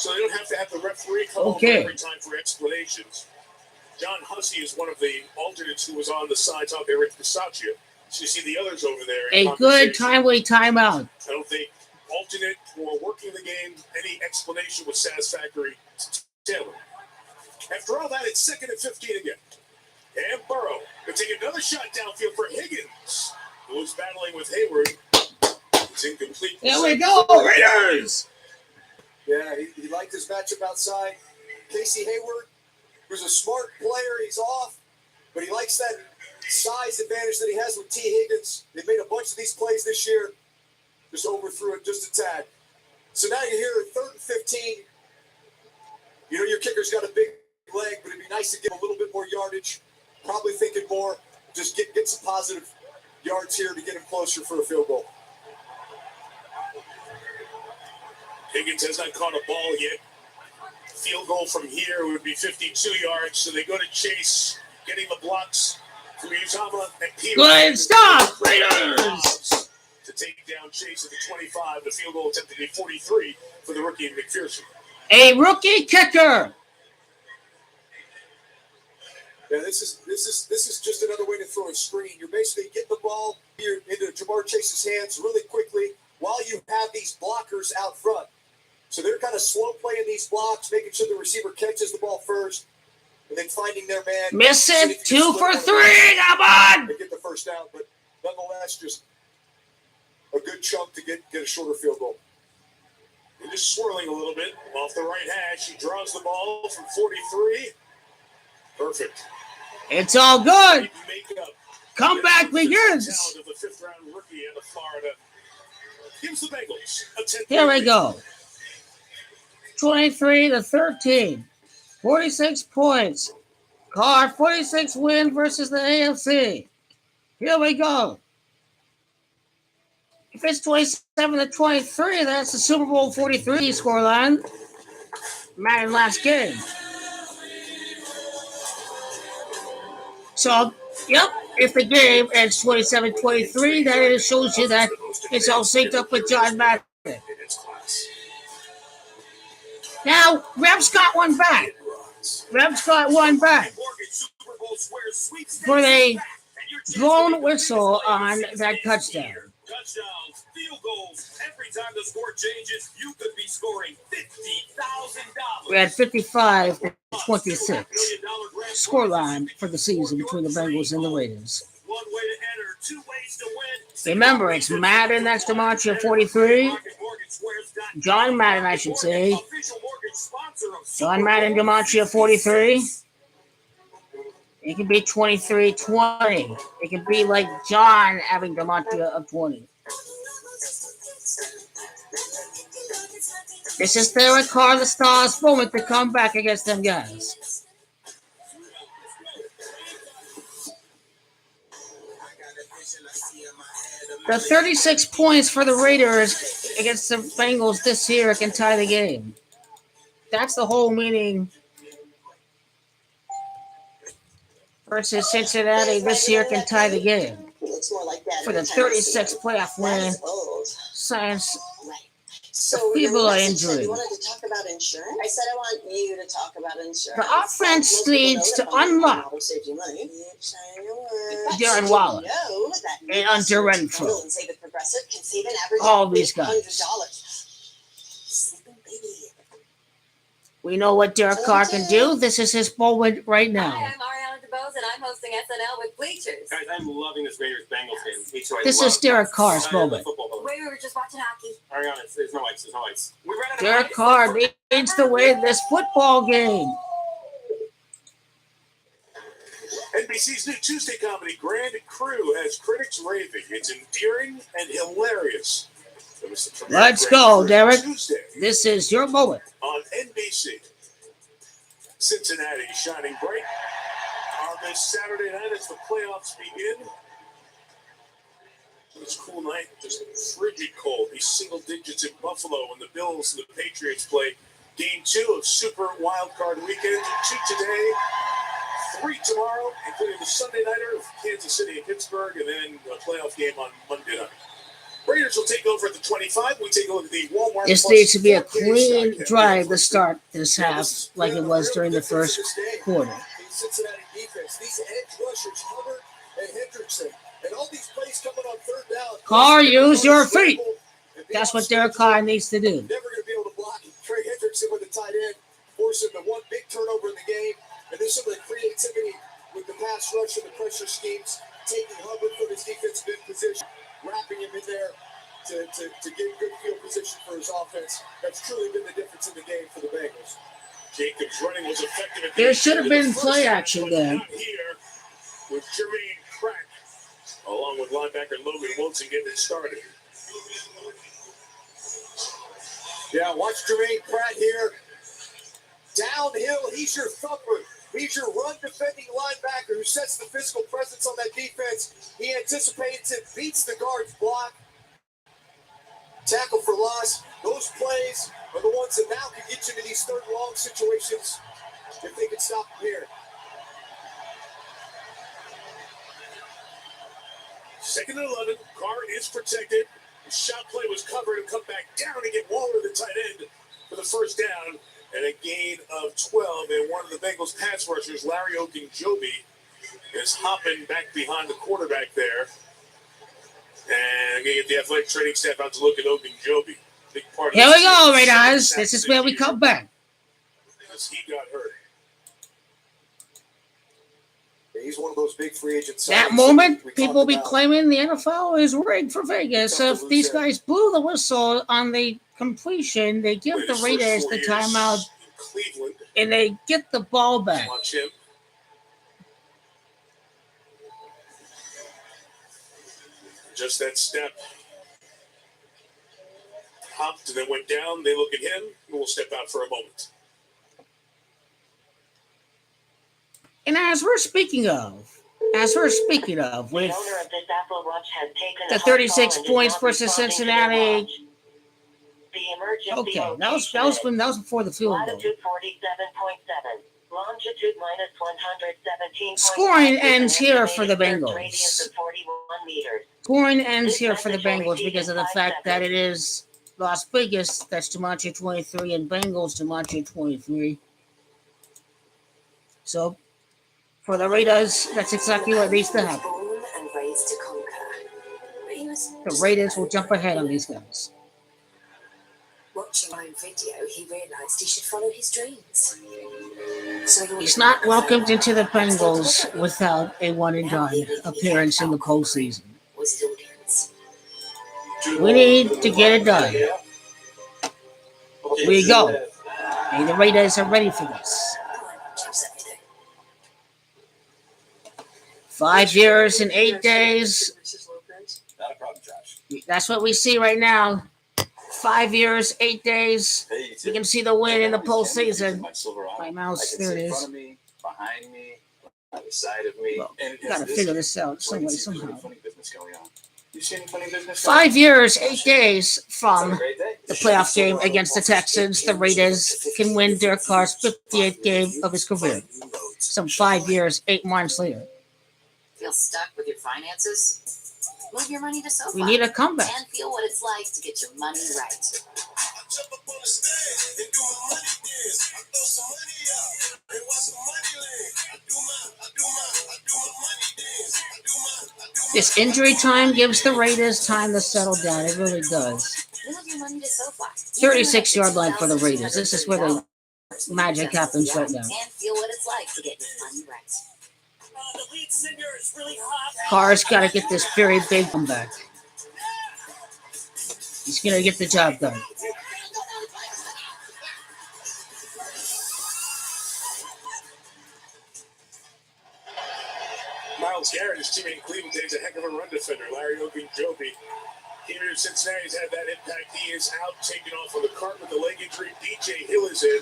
so they don't have to have the referee come over every time for explanations. John Hussey is one of the alternates who was on the sides out there at Bisaccia. So you see the others over there. A good timely timeout. I don't think alternate or working the game, any explanation was satisfactory to Taylor. After all that, it's 2nd and 15 again. And Burrow will take another shot downfield for Higgins, who was battling with Hayward. It's incomplete. There we go, Raiders! Yeah, he liked his matchup outside. Casey Hayward, who's a smart player, he's off, but he likes that size advantage that he has with T. Higgins. They've made a bunch of these plays this year. Just overthrew it just a tad. So now you're here at 3rd and 15. You know your kicker's got a big leg, but it'd be nice to give a little bit more yardage. Probably thinking more, just get some positive yards here to get him closer for a field goal. Higgins has not caught a ball yet. Field goal from here would be 52 yards, so they go to Chase, getting the blocks from Uzama and Peter. Good stop, Raiders! To take down Chase at the 25. The field goal attempted to be 43 for the rookie McPherson. A rookie kicker. Yeah, this is just another way to throw a screen. You're basically getting the ball into Jamar Chase's hands really quickly while you have these blockers out front. So they're kind of slow playing these blocks, making sure the receiver catches the ball first, and then finding their man. Miss it, 2 for 3, come on! They get the first down, but nonetheless, just a good chunk to get a shorter field goal. They're just swirling a little bit off the right hash. He draws the ball from 43. Perfect. It's all good. Comeback begins. Of the 5th-round rookie out of Florida. Gives the Bengals a 10. Here we go. 23-13. 46 points. CARR 46 win versus the AFC. Here we go. If it's 27-23, that's the Super Bowl 43 scoreline. Madden last game. So, yep, if the game ends 27-23, that shows you that it's all synced up with John Madden. Now, Reb's got one back. For a blown whistle on that touchdown. Touchdowns, field goals. Every time the score changes, you could be scoring $50,000. We had 55-26 scoreline for the season between the Bengals and the Raiders. One way to enter, 2 ways to win. Remember, it's Madden that's DiMarcia 43. John Madden, I should say. John Madden DiMarcia 43. It can be 23-20. It can be like John having DiMarcia of 20. This is Derek Carr, the Stars' moment to come back against them guys. The 36 points for the Raiders against the Bengals this year can tie the game. That's the whole meaning. Versus Cincinnati this year can tie the game. For the 36th playoff win, since the people are injured. You wanted to talk about insurance? I said I want you to talk about insurance. The offense needs to unlock Darren Waller and Hunter Renfrow. All these guys. We know what Derek Carr can do. This is his moment right now. Hi, I'm Ariana DeBose, and I'm hosting SNL with Bleachers. Guys, I'm loving this Raiders-Bengals game. This is Derek Carr's moment. Wait, we were just watching hockey. Ariana, there's no ice. There's no ice. Derek Carr needs to win this football game. NBC's new Tuesday comedy, Grand Crew, has critics raving. It's endearing and hilarious. Let's go, Derek. This is your moment. On NBC. Cincinnati shining bright on this Saturday night as the playoffs begin. It's a cool night, just frigid cold. These single digits in Buffalo when the Bills and the Patriots play game 2 of Super Wild Card Weekend. 2 today, 3 tomorrow, including the Sunday nighter of Kansas City and Pittsburgh, and then a playoff game on Monday night. Raiders will take over at the 25. We take a look at the Walmart. This Plus needs to be a 4K clean stock drive cap. to start this half, like it was during the first quarter. Cincinnati defense. These edge rushers, Hubbard and Hendrickson, and all these plays coming on third down. Carr, use your feet. That's what Derek Carr needs to do. Never going to be able to block Trey Hendrickson with the tight end, forcing the one big turnover in the game, and then some of the creativity with the pass rush and the pressure schemes, taking Hubbard from his defensive end position, wrapping him in there to get good field position for his offense. That's truly been the difference in the game for the Bengals. Jacobs running was effective. At There should have been play action there. Not here with Jermaine Pratt, along with linebacker Logan Wilson getting it started. Yeah, watch Jermaine Pratt here. Downhill, he's your thumper. He's your run defending linebacker who sets the physical presence on that defense. He anticipates it, beats the guard's block. Tackle for loss. Those plays are the ones that now can get you into these third and long situations if they can stop them here. Second and 11. Carr is protected. The shot play was covered and come back down and get Waller, the tight end, for the first down. And a gain of 12. And one of the Bengals pass rushers, Larry Ogunjobi, is hopping back behind the quarterback there. And I'm going to get the athletic training staff out to look at Ogunjobi. Big part of Here this we go, team. Raiders. This is where we come back. Because he got hurt. Yeah, he's one of those big free agents. That moment, people will be claiming the NFL is rigged for Vegas. If these guys blew the whistle on the completion, they give the Raiders the timeout Cleveland. and they get the ball back. Watch him. Just that step. Hopped and then went down. They look at him and we'll step out for a moment. And as we're speaking of, with the 36 points versus Cincinnati. Okay, that was before the field goal. Latitude 47.7. Longitude minus 117. Scoring ends here for the Bengals. Radius of 41 meters. Scoring ends here for the Bengals because of the fact that it is Las Vegas, that's Gematria 23, and Bengals Gematria 23. So for the Raiders, that's exactly what needs to happen. Born and raised to conquer. But he was The Raiders will jump ahead on these guys. watching my own video, he realised he should follow his dreams. So He's not welcomed into the Bengals without a one and done appearance in the postseason. was his audience. We need to get it done. We go. And the Raiders are ready for this. Come on, choose everything. 5 years and 8 days. Not a problem, Josh. That's what we see right now. 5 years, 8 days. Hey, You can see the win in the postseason. My silver My eye. mouse, I can there see it in front is. of me, behind me, on the side of me. Well, And we gotta figure this out some way, somehow. Funny business going on. You see any funny business? 5 years, 8 days from Great day. the playoff game against the Texans, the Raiders can win Derek Carr's 58th game of his career. Some 5 years, 8 months later. Feel stuck with your finances? Move your money to SoFi. We need a comeback. And feel what it's like to get your money right. This injury time gives the Raiders time to settle down. It really does. Move your money to SoFi. 36-yard line for the Raiders. This is where the magic happens right now. And feel what it's like to get your money right. The lead singer is really hot. Carr's got to get this very big comeback. He's going to get the job done. Myles Garrett, his teammate in Cleveland, is a heck of a run defender. Larry Ogunjobi, here in Cincinnati's had that impact. He is out, taken off on the cart with a leg injury. DJ Hill is in.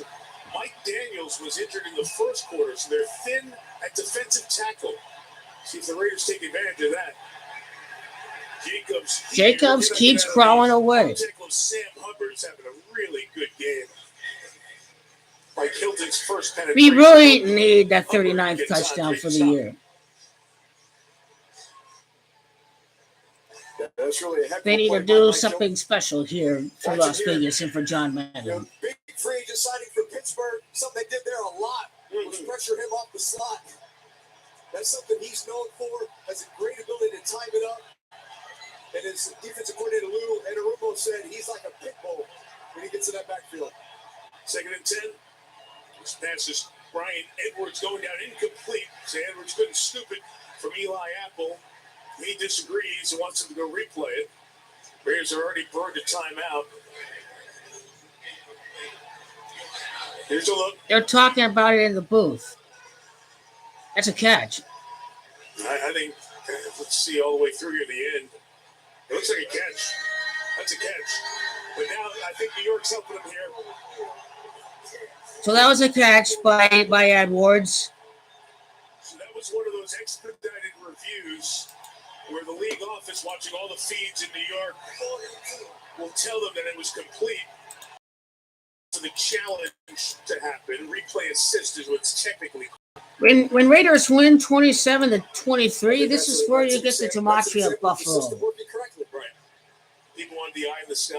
Mike Daniels was injured in the first quarter, so they're thin at defensive tackle. See if the Raiders take advantage of that. Jacobs keeps crawling away. Sam Hubbard's having a really good game. Like Hilton's first penetration. We really need that 39th touchdown for the year. That's That's really a heck of They a need play to by do Mike something special here for Watch Las it here. Vegas and for John Jones. Madden. Big free agent signing for Pittsburgh. Something they did there a lot was pressure him off the slot. That's something he's known for. Has a great ability to time it up. And his defensive coordinator Lou Anarumo said he's like a pit bull when he gets in that backfield. 2nd and 10. This pass is Brian Edwards going down incomplete. So Edwards couldn't scoop it from Eli Apple. He disagrees and wants him to go replay it. Bears are already burned a timeout. Here's a look. They're talking about it in the booth. That's a catch. I think, let's see all the way through here at the end. It looks like a catch. That's a catch. But now I think New York's helping him here. So that was a catch by Edwards. So that was one of those expedited reviews where the league office, watching all the feeds in New York, will tell them that it was complete. So the challenge to happen, replay assist is what's technically. When Raiders win 27-23, this is where you get the gematria of Buffalo. Right. People want the eye in the sky,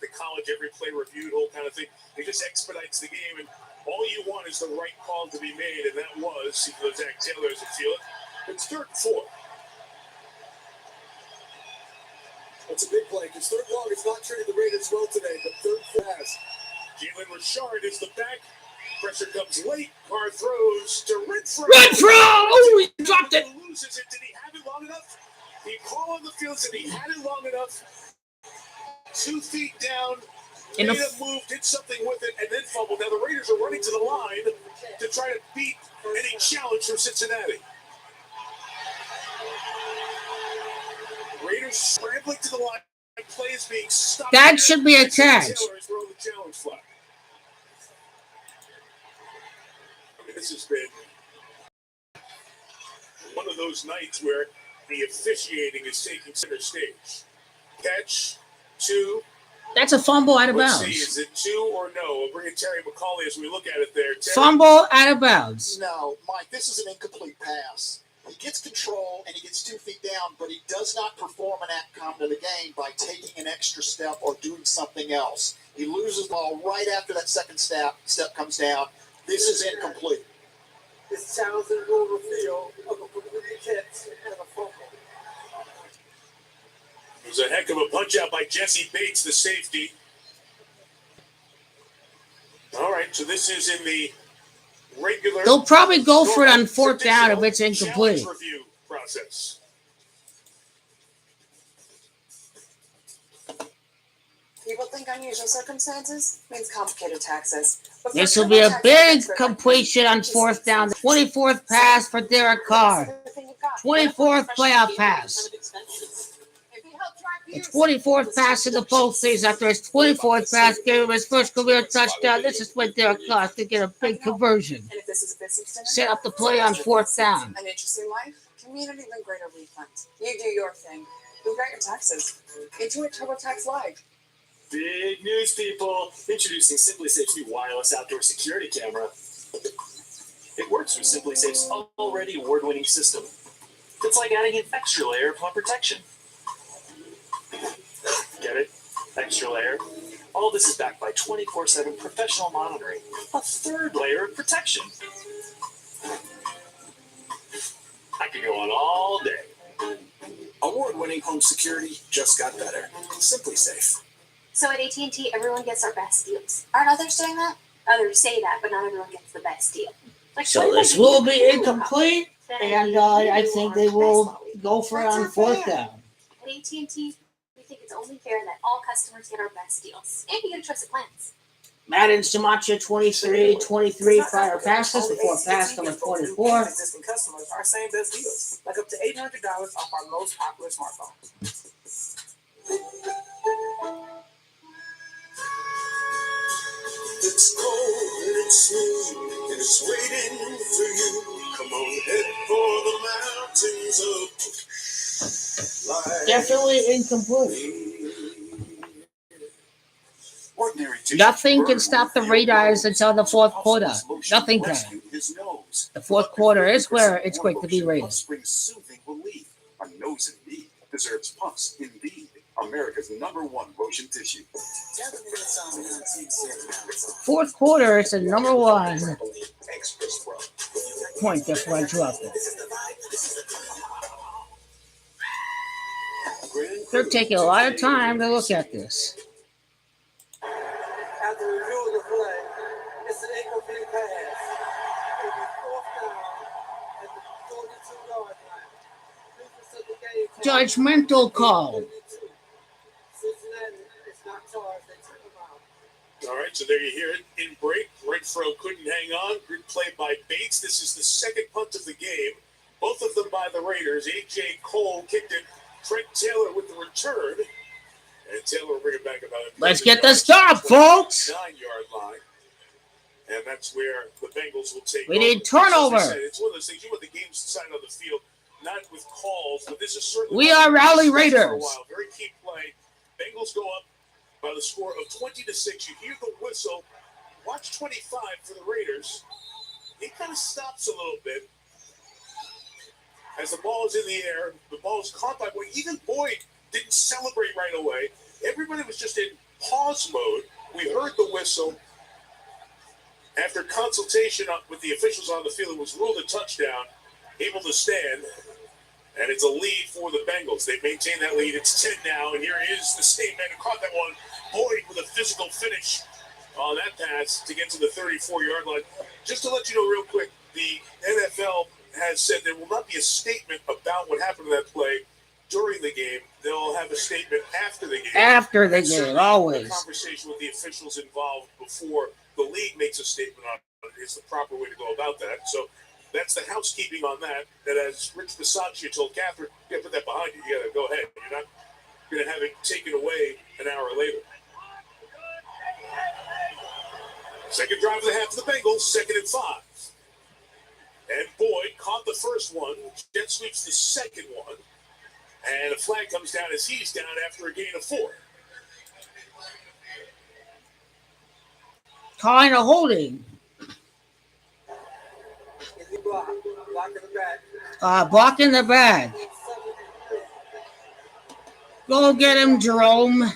the college every play reviewed, whole kind of thing. It just expedites the game, and all you want is the right call to be made, and that was, even though Zach Taylor doesn't feel it, it's 3rd and 4. That's a big play because 3rd long is not treated the Raiders well today, but 3rd pass. Jalen Richard is the back. Pressure comes late. CARR throws to Renfro. Oh, he dropped it. Loses it. Did he have it long enough? He crawled on the field, said he had it long enough. 2 feet down. Made a move, did something with it, and then fumbled. Now the Raiders are running to the line to try to beat any challenge from Cincinnati. Raiders scrambling to the line. Play is being stopped. That should be a catch. Taylor is throwing the challenge flag. I mean, this has been one of those nights where the officiating is taking center stage. Catch, 2. That's a fumble out of Let's bounds. see, is it 2 or no? We'll bring in Terry McCauley as we look at it there. Terry. Fumble out of bounds. No, Mike, this is an incomplete pass. He gets control and he gets 2 feet down, but he does not perform an outcome to the game by taking an extra step or doing something else. He loses the ball right after that second step comes down. This is incomplete. This challenge in the middle of the field of a complete catch and a fumble. It was a heck of a punch out by Jesse Bates, the safety. All right, so this is in the regular. They'll probably go for it on 4th down if it's incomplete. Review process. People think unusual circumstances means complicated taxes. But for This will be a TurboTax big expert, completion on 4th down. 24th pass for Derek Carr. 24th playoff pass. The 24th pass to the both things after his 24th pass gave him his first career touchdown. This is when Derek Carr could get a big conversion. And if this is a business dinner, Set up the play on 4th down. an interesting life, community, then greater refund. You do your thing. We've got your taxes. Enjoy TurboTax Live. Big news, people. Introducing SimpliSafe's new wireless outdoor security camera. It works with SimpliSafe's already award-winning system. It's like adding an extra layer of home protection. Get it? Extra layer? All this is backed by 24/7 professional monitoring. A 3rd layer of protection. I could go on all day. Award-winning home security just got better. SimpliSafe. So at AT&T, everyone gets our best deals. Aren't others saying that? Others say that, but not everyone gets the best deal. Like, So this will be incomplete, and I think they will go for it on 4th down. At AT&T, we think it's only fair that all customers get our best deals. And you get trusted plans. Madden's gematria 23 prior passes. The 4th pass number 24. Existing customers are saying best deals, like up to $800 off our most popular smartphone. It's cold and it's smooth and it's waiting for you. Come on, head for the mountains of life. Definitely incomplete. Ordinary tissue Nothing can stop the Raiders until the 4th quarter. Nothing can. The 4th quarter is where it's going to be Raiders. Brings soothing relief. A nose in need deserves Puffs Indeed. America's #1 motion tissue. Fourth quarter, it's a #1 point differential out there. They're taking a lot of time to look at this. After review of the play, it's an incomplete pass. It was 4th down at the 42-yard line. Judgmental call. Cincinnati is not charged. They took him out. All right, so there you hear it in break. Renfro couldn't hang on. Good play by Bates. This is the second punt of the game. Both of them by the Raiders. A.J. Cole kicked it. Trent Taylor with the return. And Taylor will bring it back about it. Let's get the stop, folks. 9-yard line. And that's where the Bengals will take We need turnover. Said, it's one of those things. You want the games decided on the field, not with calls, but this is certainly. We are Rally Raiders. Very key play. Bengals go up by the score of 20-6. You hear the whistle. Watch 25 for the Raiders. He kind of stops a little bit as the ball is in the air. The ball is caught by Boyd. Even Boyd didn't celebrate right away. Everybody was just in pause mode. We heard the whistle. After consultation with the officials on the field, it was ruled a touchdown, able to stand, and it's a lead for the Bengals. They maintain that lead. It's 10 now, and here is the same man who caught that one. Boyd with a physical finish on that pass to get to the 34-yard line. Just to let you know real quick, the NFL has said there will not be a statement about what happened to that play during the game. They'll have a statement after the game. After the game, always. A conversation with the officials involved before the league makes a statement on it is the proper way to go about that. So that's the housekeeping on that. That as Rich Bisaccia told Catherine, you got to put that behind you. You got to go ahead. You're not going to have it taken away an hour later. Second drive of the half for the Bengals, 2nd and 5. And Boyd caught the first one. Jet sweeps the second one. And a flag comes down as he's down after a gain of 4. Kind of holding. Blocking the back. Go get him, Jerome.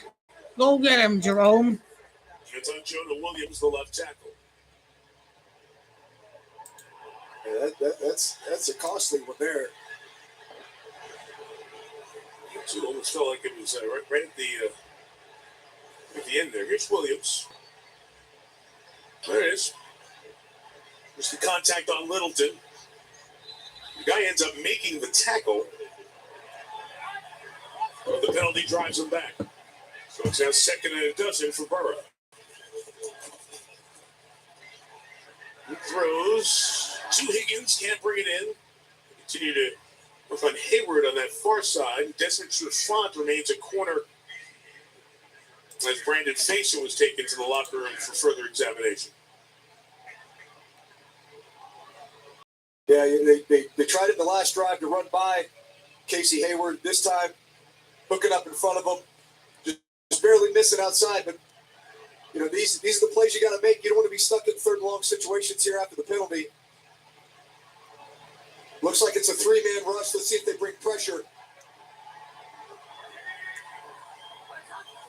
Go get him, Jerome. It's on Jonah Williams, the left tackle. Yeah, that's a costly one there. It almost felt like it was right at the end there. Here's Williams. There it is. There's the contact on Littleton. The guy ends up making the tackle. But the penalty drives him back. So it's now 2nd and 12 for Burrow. He throws to Higgins, can't bring it in. Continue to work on Hayward on that far side. Desmond Trufant remains a corner as Brandon Faison was taken to the locker room for further examination. Yeah, they tried it in the last drive to run by Casey Hayward. This time, hooking up in front of him, just barely missing outside. But you know, these are the plays you got to make. You don't want to be stuck in 3rd and long situations here after the penalty. Looks like it's a 3-man rush. Let's see if they bring pressure.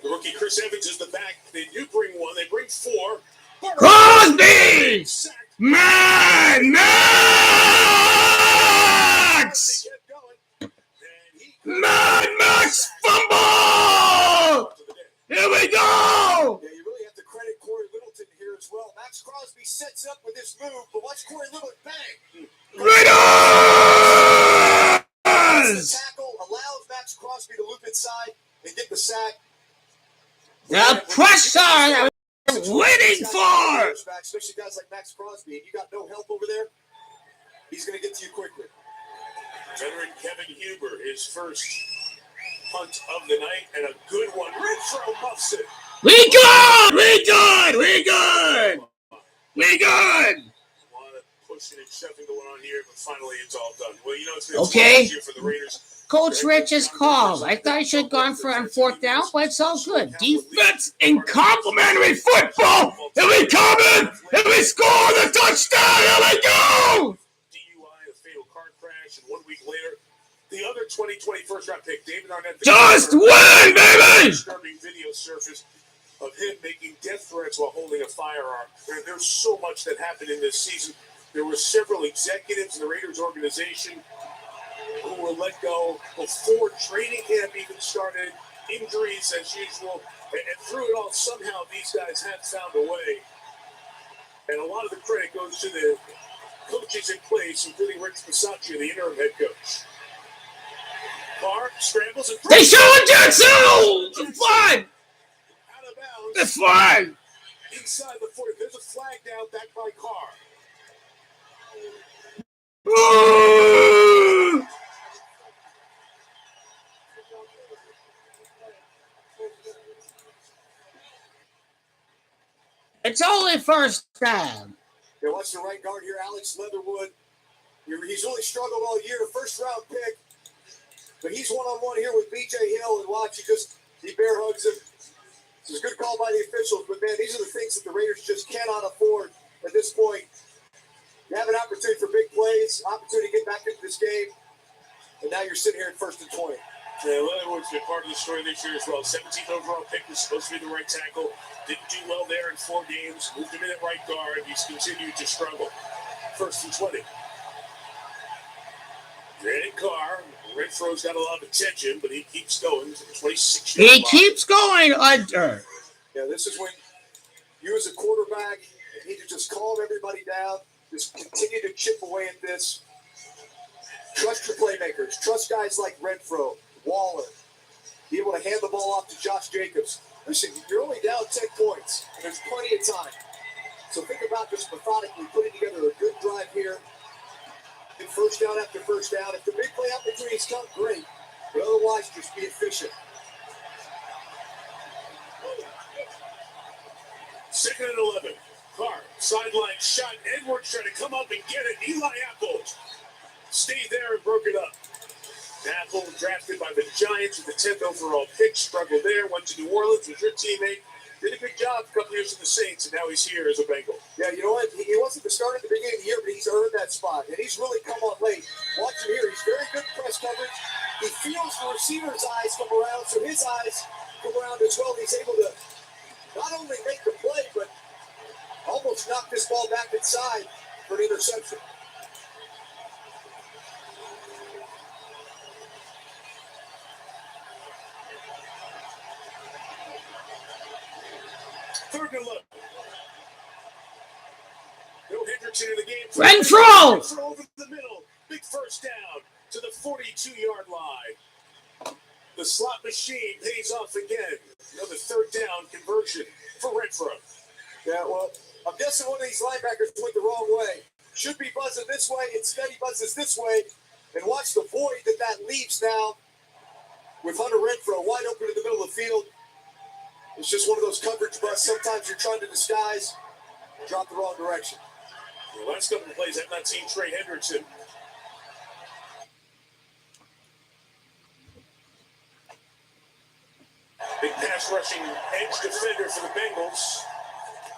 The rookie Chris Evans is the back. They do bring one. They bring 4. Crosby! Man, Max! Mad Max fumble! Here we go! Yeah, you really have to credit Corey Littleton here as well. Max Crosby sets up with this move, but watch Corey Littleton bang. Raiders! The tackle allows Max Crosby to loop inside and get the sack. The pressure that we're waiting for! Especially guys like Max Crosby, and you got no help over there, he's going to get to you quickly. Veteran Kevin Huber, his first punt of the night, and a good one. Renfro muffs it. We good! We good! We good! We good! A lot of pushing and shoving going on here, but finally it's all done. Well, you know, it's okay. For the Raiders. Coach Rich is called. I thought he should have gone for on 4th down, but it's all good. Defense in complimentary football. Here we come in. Here we score the touchdown. Here we go. DUI, a fatal car crash, and 1 week later, the other 2020 first first round pick, David Arnett. Just win, baby! Disturbing video surfaced of him making death threats while holding a firearm. There's so much that happened in this season. There were several executives in the Raiders organization who were let go before training camp even started. Injuries as usual. And through it all, somehow these guys have found a way. And a lot of the credit goes to the coaches in place, including Rick Bisaccia, the interim head coach. CARR scrambles and Deshaun Jackson! The flag! Out of bounds. The flag! Inside the 40. There's a flag down back by CARR. Ooh! It's only first down. Yeah, watch the right guard here, Alex Leatherwood. He's really struggled all year. First round pick. But he's one-on-one here with B.J. Hill, and watch, he bear hugs him. It's a good call by the officials, but man, these are the things that the Raiders just cannot afford at this point. You have an opportunity for big plays, opportunity to get back into this game, and now you're sitting here at 1st and 20. Yeah, Leatherwood's been part of the story this year as well. 17th overall pick, was supposed to be the right tackle. Didn't do well there in 4 games. Moved him in at right guard. He's continued to struggle. 1st and 20. Granted, CARR, Renfro's got a lot of attention, but he keeps going to the 26 yard line. He keeps going under. Yeah, this is when you as a quarterback need to just calm everybody down, just continue to chip away at this. Trust your playmakers. Trust guys like Renfro, Waller. Be able to hand the ball off to Josh Jacobs. Listen, you're only down 10 points, and there's plenty of time. So think about this methodically, putting together a good drive here. And first down after first down. If the big play opportunities come, great. But otherwise, just be efficient. 2nd and 11. CARR, sideline shot. Edwards trying to come up and get it. Eli Apple stayed there and broke it up. Apple, drafted by the Giants with the 10th overall pick, struggled there, went to New Orleans, was your teammate. Did a good job a couple years with the Saints, and now he's here as a Bengal. Yeah, you know what? He wasn't the starter at the beginning of the year, but he's earned that spot, and he's really come on late. Watch him here. He's very good press coverage. He feels the receiver's eyes come around, so his eyes come around as well. He's able to not only make the play, but almost knock this ball back inside for an interception. Third and 11. No Hendrickson in the game. Renfro! Renfro over the middle. Big first down to the 42-yard line. The slot machine pays off again. Another 3rd down conversion for Renfro. Yeah, well, I'm guessing one of these linebackers went the wrong way. Should be buzzing this way. Instead, he buzzes this way. And watch the void that leaves now with Hunter Renfro wide open in the middle of the field. It's just one of those coverage busts. Sometimes you're trying to disguise, drop the wrong direction. The last couple of plays, I've not seen Trey Hendrickson. Big pass rushing edge defender for the Bengals.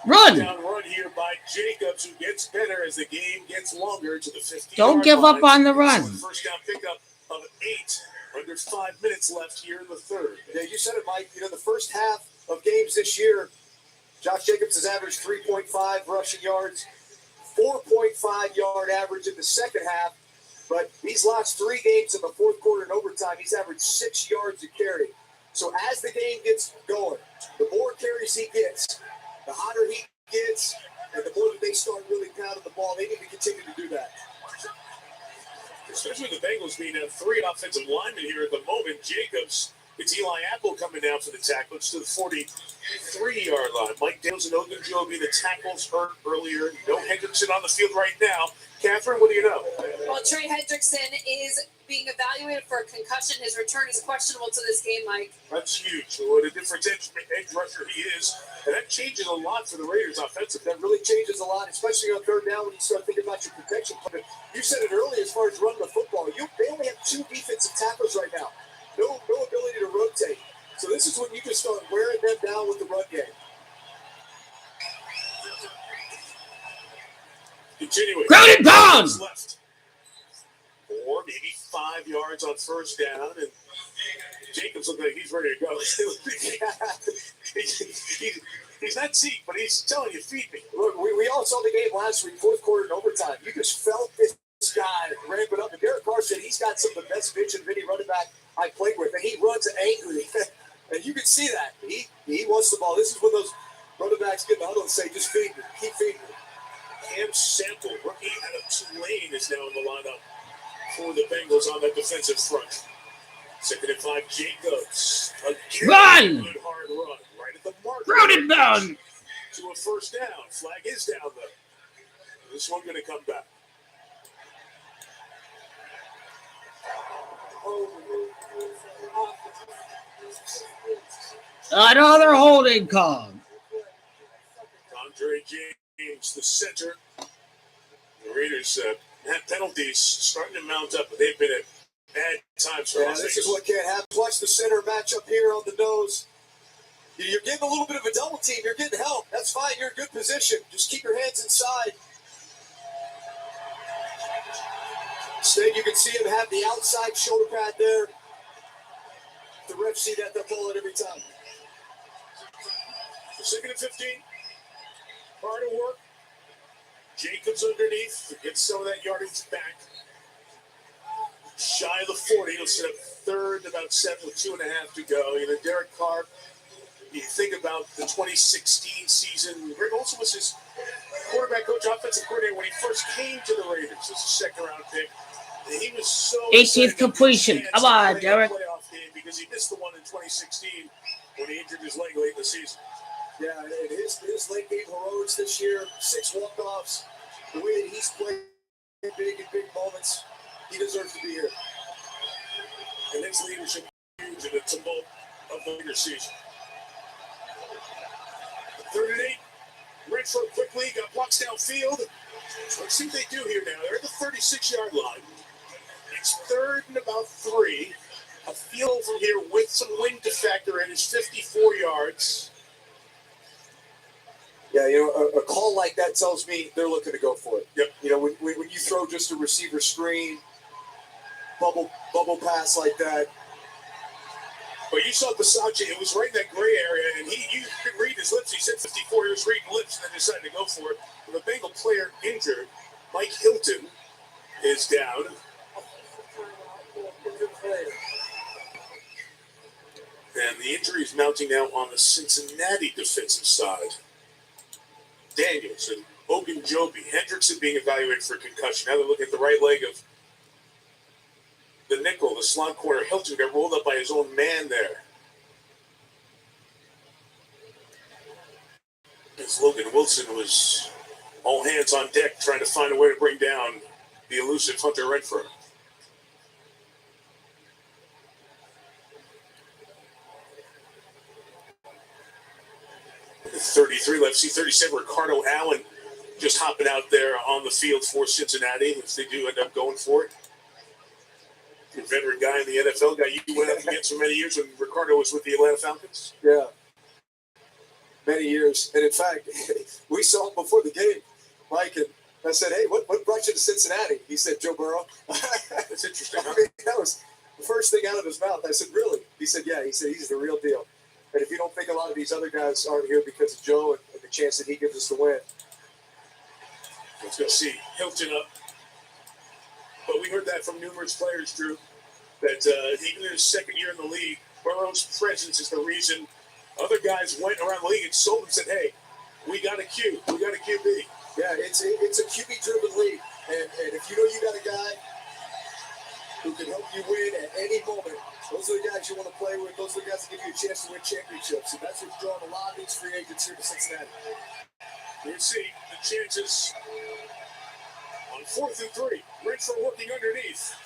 Run! Down run here by Jacobs, who gets better as the game gets longer to the 15. Don't give up on the run. First down pickup of 8. Under 5 minutes left here in the 3rd. Yeah, you said it, Mike. You know, the first half of games this year, Josh Jacobs has averaged 3.5 rushing yards, 4.5 yard average in the second half. But these last 3 games in the 4th quarter and overtime, he's averaged 6 yards a carry. So as the game gets going, the more carries he gets, the hotter he gets, and the more that they start really pounding the ball, they need to continue to do that. Especially the Bengals being 3 offensive linemen here at the moment. Jacobs, it's Eli Apple coming down for the tackle. It's to the 43-yard line. Mike Daniels and Ogunjobi, the tackles hurt earlier. No Hendrickson on the field right now. Catherine, what do you know? Well, Trey Hendrickson is being evaluated for a concussion. His return is questionable to this game, Mike. That's huge. What a different edge rusher he is. And that changes a lot for the Raiders offensive. That really changes a lot, especially on 3rd down when you start thinking about your protection. You said it earlier as far as running the football. They only have 2 defensive tackles right now. No ability to rotate. So this is when you can start wearing them down with the run game. Continuing. Grounded pound! Left. 4, maybe 5 yards on first down. And Jacobs looks like he's ready to go. He's not cheap, but he's telling you, feed me. Look, we all saw the game last week, fourth quarter and overtime. You just felt this guy ramp it up. And Derek Carr said he's got some of the best vision of any running back I played with, and he runs angry. And you can see that. He wants the ball. This is when those running backs get in the huddle and say, just feed me. Keep feeding me. Cam Sample, rookie out of Tulane, is now in the lineup for the Bengals on that defensive front. 2nd and 5, Jacobs. Run! Good hard run. Right at the mark. Throw it down. To a first down. Flag is down, though. This one going to come back. Another holding call. Andre James, the center. The Raiders have penalties starting to mount up, but they've been at bad times for us. This is what can't happen. Watch the center match up here on the nose. You're getting a little bit of a double team. You're getting help. That's fine. You're in good position. Just keep your hands inside. Instead, you can see him have the outside shoulder pad there. The ref see that, they'll call it every time. 2nd and 15. Hard to work. Jacobs underneath to get some of that yardage back. Shy of the 40. He'll set up 3rd, about 7 with 2.5 to go. You know, Derek Carr, you think about the 2016 season. Greg Olson was his quarterback coach, offensive coordinator when he first came to the Raiders as a 2nd-round pick. And he was so 18th completion. Come on, Derek. Playoff game because he missed the one in 2016 when he injured his leg late in the season. Yeah, and his late game heroics this year, 6 walk-offs. The way that he's played big in big moments, he deserves to be here. And his leadership huge in the tumult of the Raiders season. 3rd and 8. Redford quickly got blocks downfield. Let's see what they do here now. They're at the 36-yard line. It's 3rd and about 3. A field from here with some wind to factor in is 54 yards. Yeah, you know, a call like that tells me they're looking to go for it. Yep. You know, when you throw just a receiver screen, bubble pass like that. But you saw Versace, it was right in that gray area, and you could read his lips. He said 54 years reading lips, and then decided to go for it. The Bengal player injured. Mike Hilton is down. And the injury is mounting now on the Cincinnati defensive side. Daniels and Ogunjobi. Hendrickson being evaluated for concussion. Now they're looking at the right leg of the nickel, the slot corner. Hilton got rolled up by his own man there. As Logan Wilson was all hands on deck trying to find a way to bring down the elusive Hunter Redford. .33 left. C37, Ricardo Allen just hopping out there on the field for Cincinnati if they do end up going for it. A veteran guy in the NFL, guy you went up against for many years when Ricardo was with the Atlanta Falcons. Yeah. Many years. And in fact, we saw him before the game, Mike, and I said, hey, what brought you to Cincinnati? He said, Joe Burrow. That's interesting. I mean, that was the first thing out of his mouth. I said, really? He said, yeah. He said, he's the real deal. And if you don't think a lot of these other guys aren't here because of Joe and the chance that he gives us to win. Let's go see Hilton up. But we heard that from numerous players, Drew, that even in his 2nd year in the league, Burrow's presence is the reason other guys went around the league and sold him and said, hey, we got a Q. We got a QB. Yeah, it's a QB-driven league. And if you know you got a guy who can help you win at any moment, those are the guys you want to play with. Those are the guys that give you a chance to win championships. And that's what's drawing a lot of these free agents here to Cincinnati. We'll see the chances on 4th and 3. Redford working underneath.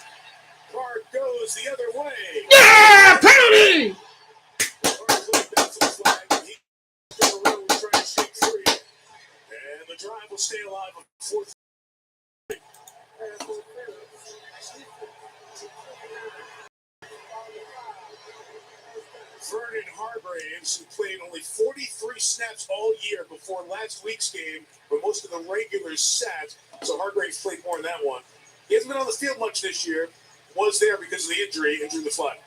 Carr goes the other way. Yeah, penalty! Trying to shake free. And the drive will stay alive on 4th. Vernon Hargraves, who played only 43 snaps all year before last week's game, but most of the regulars sat, so Hargraves played more in that one. He hasn't been on the field much this year. Was there because of the injury and drew the flag.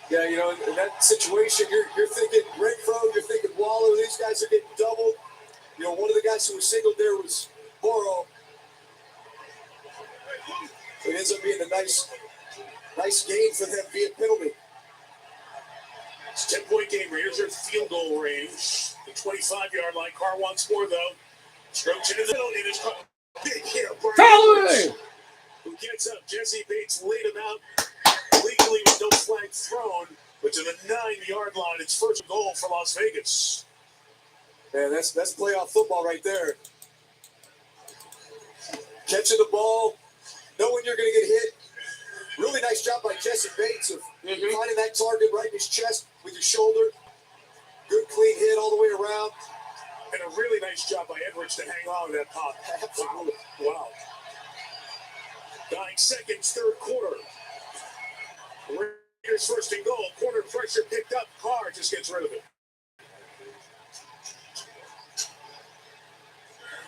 Yeah, you know, in that situation, you're thinking Renfro, you're thinking Waller. These guys are getting doubled. You know, one of the guys who was singled there was Morrow. So it ends up being a nice gain for them via penalty. It's a 10-point game. Raiders are at field goal range. The 25-yard line. Carr wants more, though. Strokes into the middle. It is big hit. Penalty! Who gets up? Jesse Bates laid him out legally with no flag thrown. But to the 9-yard line, it's first goal for Las Vegas. Man, that's playoff football right there. Catching the ball, knowing you're going to get hit. Really nice job by Jesse Bates of finding that target right in his chest with your shoulder. Good clean hit all the way around. And a really nice job by Edwards to hang on to that pop. Absolutely. Wow. 9 seconds, third quarter. Raiders first and goal. Corner pressure picked up. Carr just gets rid of it.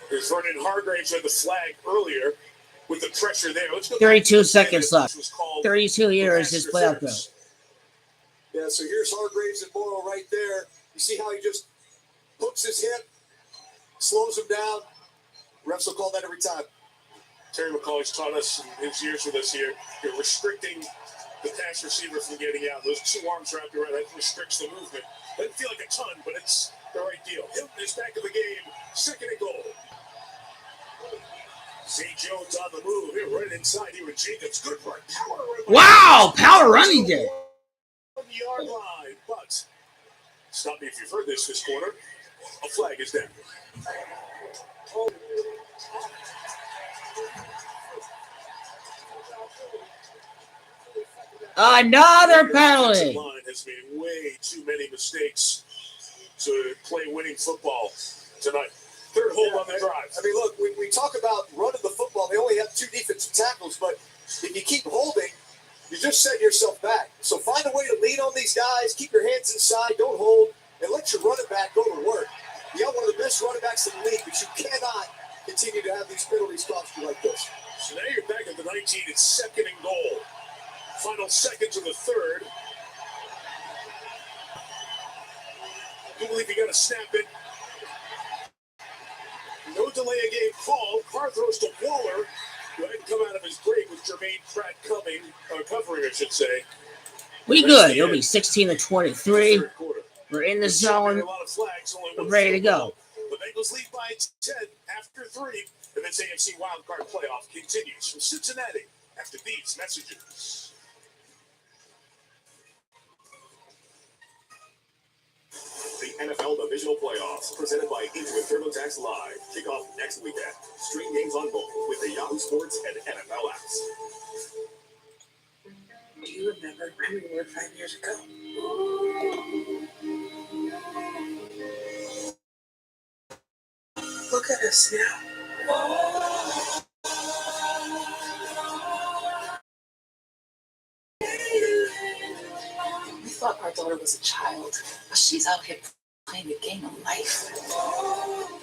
There's Vernon Hargraves had the flag earlier with the pressure there. Let's go 32 seconds left. 32 years his playoff go. Yeah, so here's Hargraves and Morrow right there. You see how he just hooks his hip, slows him down. Refs will call that every time. Terry McCauley's taught us in his years with us here, you're restricting the pass receiver from getting out. Those two arms wrapped around, that restricts the movement. Doesn't feel like a ton, but it's the right deal. Hilton is back in the game. Second and goal. St. Jones on the move here, right inside here with Jacobs. Good run. Power run. Wow, power running day. 1-yard line, but stop me if you've heard this quarter. A flag is down. Another penalty. The line has made way too many mistakes to play winning football tonight. Third hold on the drive. I mean, look, we talk about running the football. They only have 2 defensive tackles, but if you keep holding, you just set yourself back. So find a way to lean on these guys, keep your hands inside, don't hold, and let your running back go to work. You have one of the best running backs in the league, but you cannot continue to have these penalties cost you like this. So now you're back at the 19. It's second and goal. Final seconds of the third. I believe you got to snap it. No delay of game call. Carr throws to Waller. Go ahead and come out of his break with Jermaine Pratt covering, I should say. We good. It'll be 16 to 23. We're in the zone. We're ready to go. The Bengals lead by 10 after 3. And this AFC wildcard playoff continues from Cincinnati after these messages. The NFL Divisional Playoffs, presented by Intuit TurboTax Live. Kick off next weekend. Stream games on both with the Yahoo Sports and NFL apps. Do you remember who we were 5 years ago? Look at us now. We thought our daughter was a child, but she's out here playing the game of life.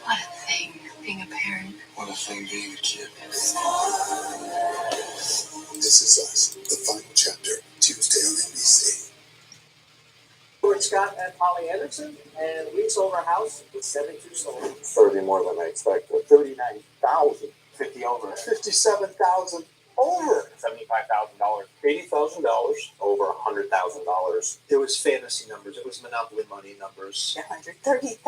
What a thing, being a parent. What a thing being a kid. This is Us, the final chapter, Tuesday on NBC. George Scott and Holly Anderson, and we sold our house with 72 sold. 30 more than I expected. 39,000. 50 over. 57,000 over. $75,000. $80,000. Over $100,000. It was fantasy numbers. It was Monopoly money numbers. $130,000.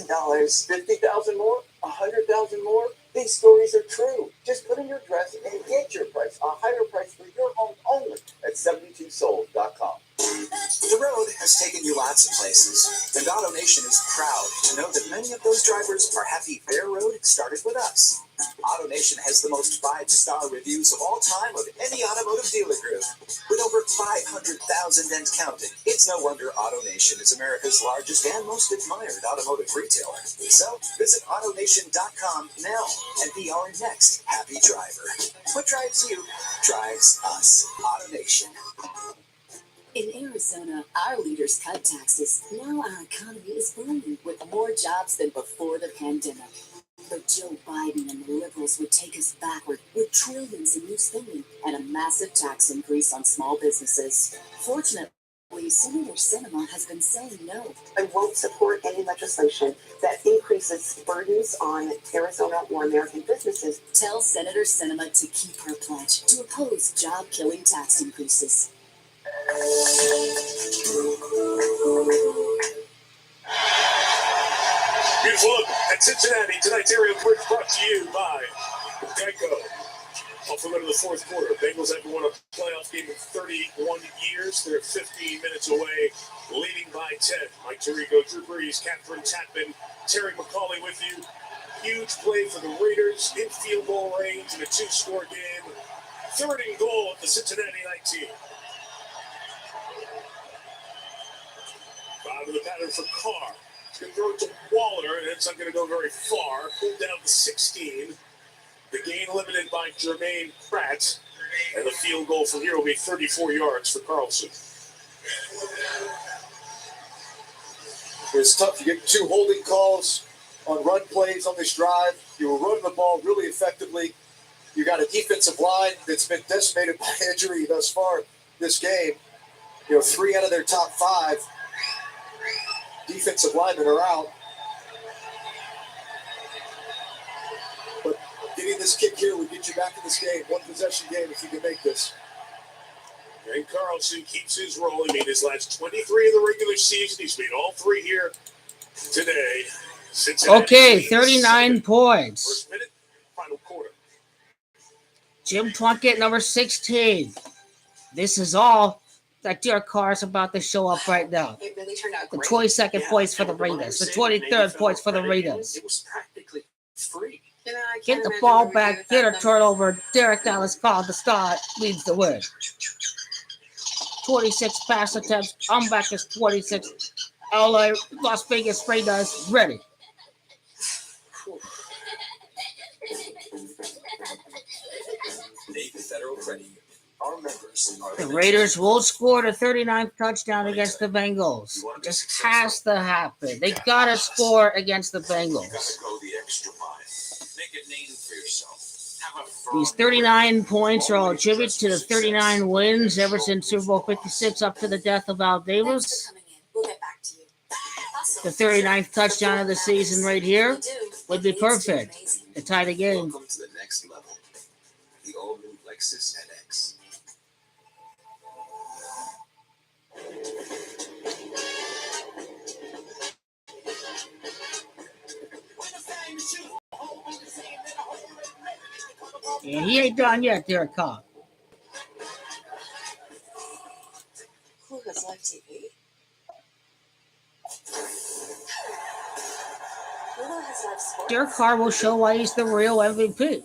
$50,000 more. $100,000 more. These stories are true. Just put in your address and get your price. A higher price for your home only at 72sold.com. The road has taken you lots of places, and AutoNation is proud to know that many of those drivers are happy their road started with us. AutoNation has the most 5-star reviews of all time of any automotive dealer group, with over 500,000 and counting. It's no wonder AutoNation is America's largest and most admired automotive retailer. So visit AutoNation.com now and be our next happy driver. What drives you drives us. AutoNation. In Arizona, our leaders cut taxes. Now our economy is booming with more jobs than before the pandemic. But Joe Biden and the liberals would take us backward with trillions in new spending and a massive tax increase on small businesses. Fortunately, Senator Sinema has been saying no. I won't support any legislation that increases burdens on Arizona or American businesses. Tell Senator Sinema to keep her pledge to oppose job-killing tax increases. Beautiful look at Cincinnati. Tonight's aerial coverage brought to you by Geico. Off we go to the fourth quarter. Bengals haven't won a playoff game in 31 years. They're 15 minutes away, leading by 10. Mike Tirico, Drew Brees, Catherine Tapman, Terry McCauley with you. Huge play for the Raiders in field goal range in a two-score game. Third and goal at the Cincinnati 19. Bottom of the pattern for CARR. He's going to throw it to Waller, and it's not going to go very far. Pulled down to 16. The gain limited by Jermaine Pratt, and the field goal from here will be 34 yards for Carlson. It's tough. You get two holding calls on run plays on this drive. You were running the ball really effectively. You got a defensive line that's been decimated by injury thus far this game. 3 out of their top 5 defensive linemen are out. But getting this kick here would get you back in this game. One possession game if you can make this. And Carlson keeps his roll. He made his last 23 in the regular season. He's made all 3 here today. Cincinnati Okay, 39 points. First minute, final quarter. Jim Plunkett, number 16. This is all that Derek Carr is about to show up right now. It really turned out The great. 22nd points for the Raiders. The 23rd points for the Raiders. It was practically free. You know, I Get can't the imagine ball what we back, do get a without them. turnover. Derek Dallas called the start, leads the win. 26 pass attempts. I'm back as 26. LA, Las Vegas Raiders ready. Navy Federal Credit Union. Our members are The Raiders will score the 39th touchdown against the Bengals. It just has to happen. They got to score against the Bengals. go the extra mile. Make a name for yourself. Have a firm These 39 points are all attributed to the 39 wins ever since Super Bowl 56 up to the death of Al Davis. We'll get back to you. The 39th touchdown of the season right here would be perfect to tie the game. Welcome to the next level. The all-new Lexus NX. And he ain't done yet, Derek Carr. Who has live TV? Hulu has live sports. Derek Carr will show why he's the real MVP. It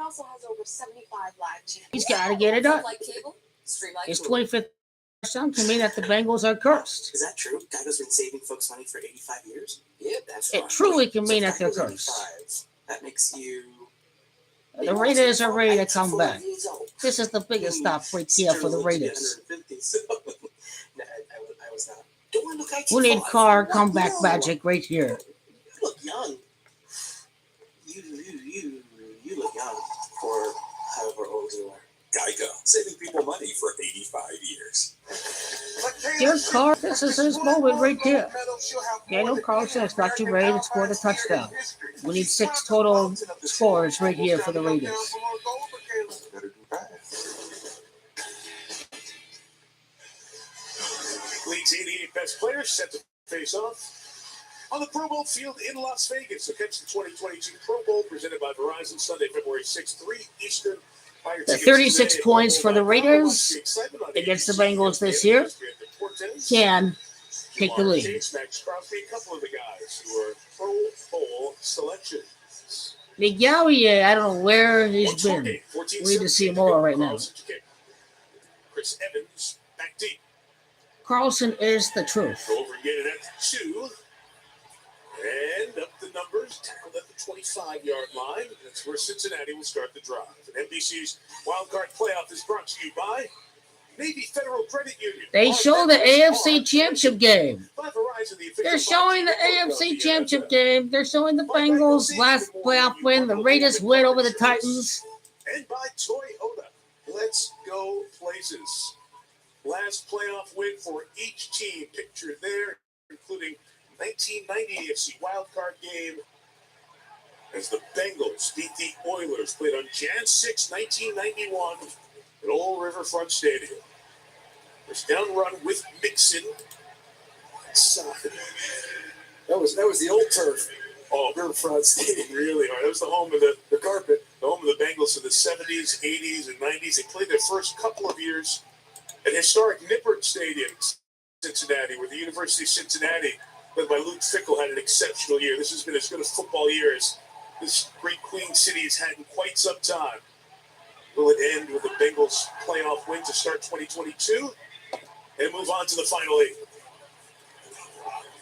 also has over 75 live channels. He's got to get it done. Like cable, stream like His Hulu. 25th touchdown can mean that the Bengals are cursed. Is that true? Geico's been saving folks money for 85 years? Yeah, that's It right. truly can mean that they're Geico's cursed. 85. That makes you... The Raiders are ready to come back. This is the biggest stop right here for the Raiders. No, I was not. Don't I look like We need 85? Carr comeback magic right here. You look young. You look young for however old you are. Geico, saving people money for 85 years. Derek Carr, this is his moment right here. Daniel Carlson is not too ready to score the touchdown. We need 6 total scores right here for the Raiders. League's 88 best players set to face off on the Pro Bowl field in Las Vegas. So catch the 2022 Pro Bowl presented by Verizon Sunday, February 6th, 3 Eastern. The 36 points for the Raiders against the Bengals this year can take the lead. Crosby, a couple of the guys who are Pro Bowl selections. Miguel, yeah, I don't know where he's been. We need to see more right now. Chris Evans back deep. Carlson is the truth. Go over and get it at 2. And up the numbers, tackled at the 25-yard line. That's where Cincinnati will start the drive. And NBC's Wildcard Playoff is brought to you by Navy Federal Credit Union. They show the AFC Championship game. By Verizon, the official They're showing the AFC Championship game. They're showing the Bengals' last playoff win, the Raiders win over the Titans. And by Toyota. Let's go places. last playoff win for each team pictured there, including 1990 AFC wildcard game as the Bengals beat the Oilers, played on Jan 6, 1991 at Old Riverfront Stadium. First down run with Mixon. That was the old turf. Oh, Riverfront Stadium. Really hard. That was the home of the carpet, the home of the Bengals in the 70s, 80s, and 90s. They played their first couple of years at historic Nippert Stadium, Cincinnati, where the University of Cincinnati, led by Luke Fickell, had an exceptional year. This has been as good a football year as this great Queen City has had in quite some time. Will it end with the Bengals playoff win to start 2022 and move on to the final 8?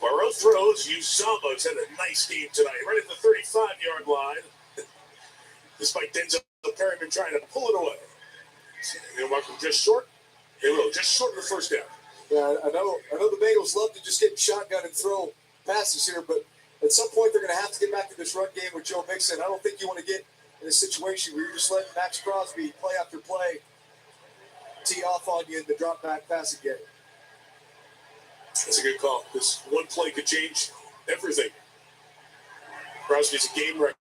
Burrow throws. Uzomah's had a nice game tonight, right at the 35-yard line, despite Denzel Perryman trying to pull it away. They'll mark him just short. They will, just short of the first down. Yeah, I know the Bengals love to just get shotgun and throw passes here, but at some point they're going to have to get back to this run game with Joe Mixon. I don't think you want to get in a situation where you're just letting Max Crosby play after play tee off on you in the drop back passing game. That's a good call. This one play could change everything. Crosby's a game record.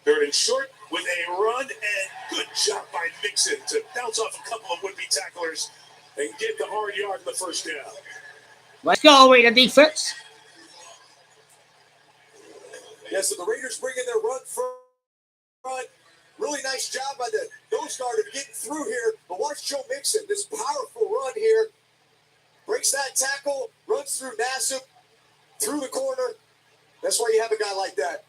Third and short with a run, and good job by Mixon to bounce off a couple of would-be tacklers and get the hard yard in the first down. Let's go, Raider defense. Yes, so the Raiders bring in their run front. Really nice job by the nose guard of getting through here. But watch Joe Mixon, this powerful run here. Breaks that tackle, runs through Nassib, through the corner. That's why you have a guy like that.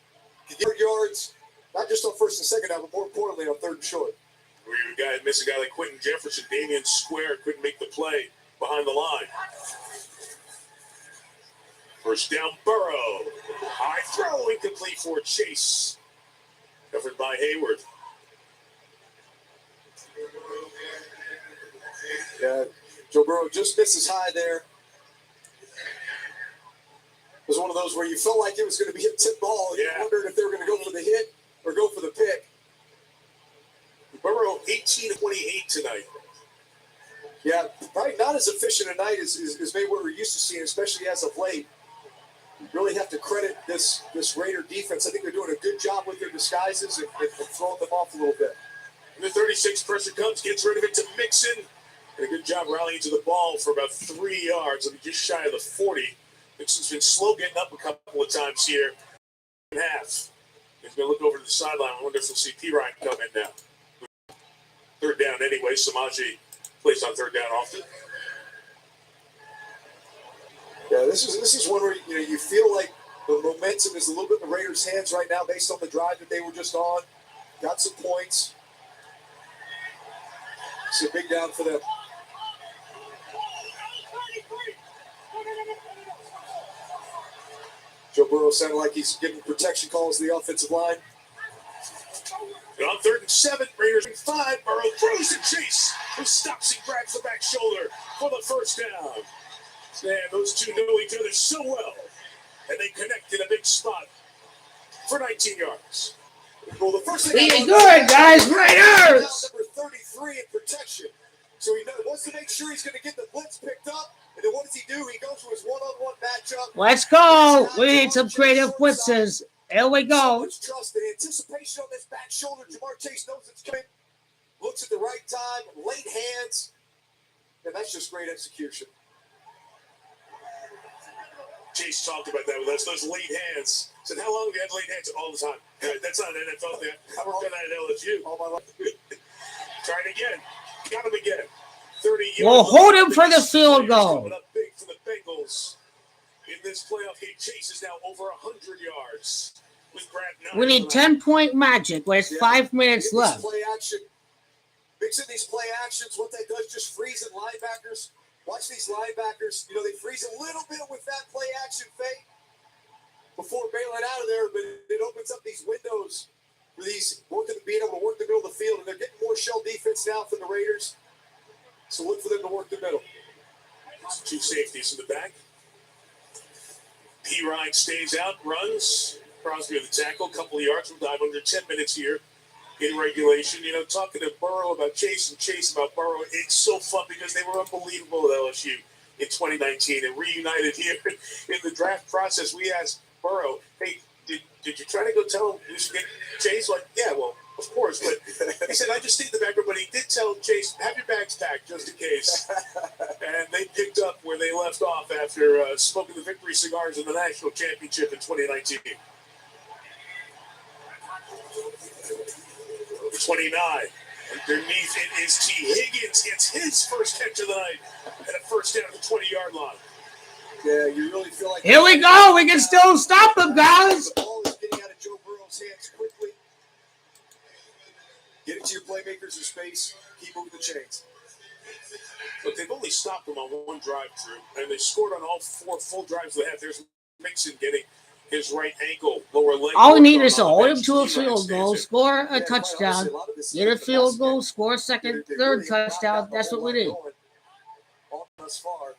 Can get yards, not just on first and second down, but more importantly on third and short. Where you miss a guy like Quentin Jefferson, Damian Square couldn't make the play behind the line. First down, Burrow. High throw, incomplete for Chase. Covered by Hayward. Yeah, Joe Burrow just misses high there. It was one of those where you felt like it was going to be a tip ball. And you wondered if they were going to go for the hit or go for the pick. Burrow 18-28 tonight. Yeah, probably not as efficient a night as maybe what we're used to seeing, especially as of late. You really have to credit this Raider defense. I think they're doing a good job with their disguises and throwing them off a little bit. And the 36 pressure comes, gets rid of it to Mixon. And a good job rallying to the ball for about 3 yards. I mean, just shy of the 40. Mixon's been slow getting up a couple of times here in half. He's going to look over to the sideline. I wonder if we'll see P. Ryan come in now. Third down anyway. Samaje plays on third down often. Yeah, this is one where you feel like the momentum is a little bit in the Raiders' hands right now based on the drive that they were just on. Got some points. It's a big down for them. Joe Burrow sounded like he's giving protection calls to the offensive line. And on third and 7, Raiders in 5. Burrow throws to Chase, who stops and grabs the back shoulder for the first down. Man, those two know each other so well, and they connect in a big spot for 19 yards. Well, the first thing Be good, guys, Raiders! Number 33 in protection. So he wants to make sure he's going to get the blitz picked up. And then what does he do? He goes to his one-on-one matchup. Let's go. We need some creative blitzes. Here we go. Much trust and anticipation on this back shoulder. Jamar Chase knows it's coming. Looks at the right time. Late hands. And that's just great execution. Chase talked about that with us. Those late hands. Said, how long have you had late hands? All the time. That's not an NFL thing. I worked on that at LSU. All my life. Try it again. Got him again. 30 yards. We'll hold him for the field goal. Coming up big for the Bengals. In this playoff game, Chase is now over 100 yards. With Brad Nine. We need 10-point magic. There's 5 minutes left. Play action. Mixing these play actions, what that does, just freezing linebackers. Watch these linebackers. They freeze a little bit with that play action fake before bailing out of there, but it opens up these windows for these being able to work the middle of the field, and they're getting more shell defense now from the Raiders. So look for them to work the middle. Two safeties in the back. P. Ryan stays out, runs. Crosby with the tackle, couple of yards. We'll dive under 10 minutes here in regulation. You know, talking to Burrow about Chase and Chase about Burrow, it's so fun because they were unbelievable at LSU in 2019 and reunited here in the draft process. We asked Burrow, hey, did you try to go tell him we should get Chase? Like, yeah, well, of course. But he said, I just stayed in the background, but he did tell Chase, have your bags packed just in case. And they picked up where they left off after smoking the victory cigars in the national championship in 2019. 29. Underneath it is T. Higgins. Gets his first catch of the night and a first down at the 20-yard line. Yeah, you really feel like... Here we go. We can still stop them, guys. The ball is getting out of Joe Burrow's hands quickly. Get it to your playmakers in space. Keep moving the chains. But they've only stopped them on one drive through, and they scored on all 4 full drives they have. There's Mixon getting his right ankle, lower leg. All we need is to hold him to a field goal, score a touchdown, get a field goal, score a second, third touchdown. That's what we need. Thus far,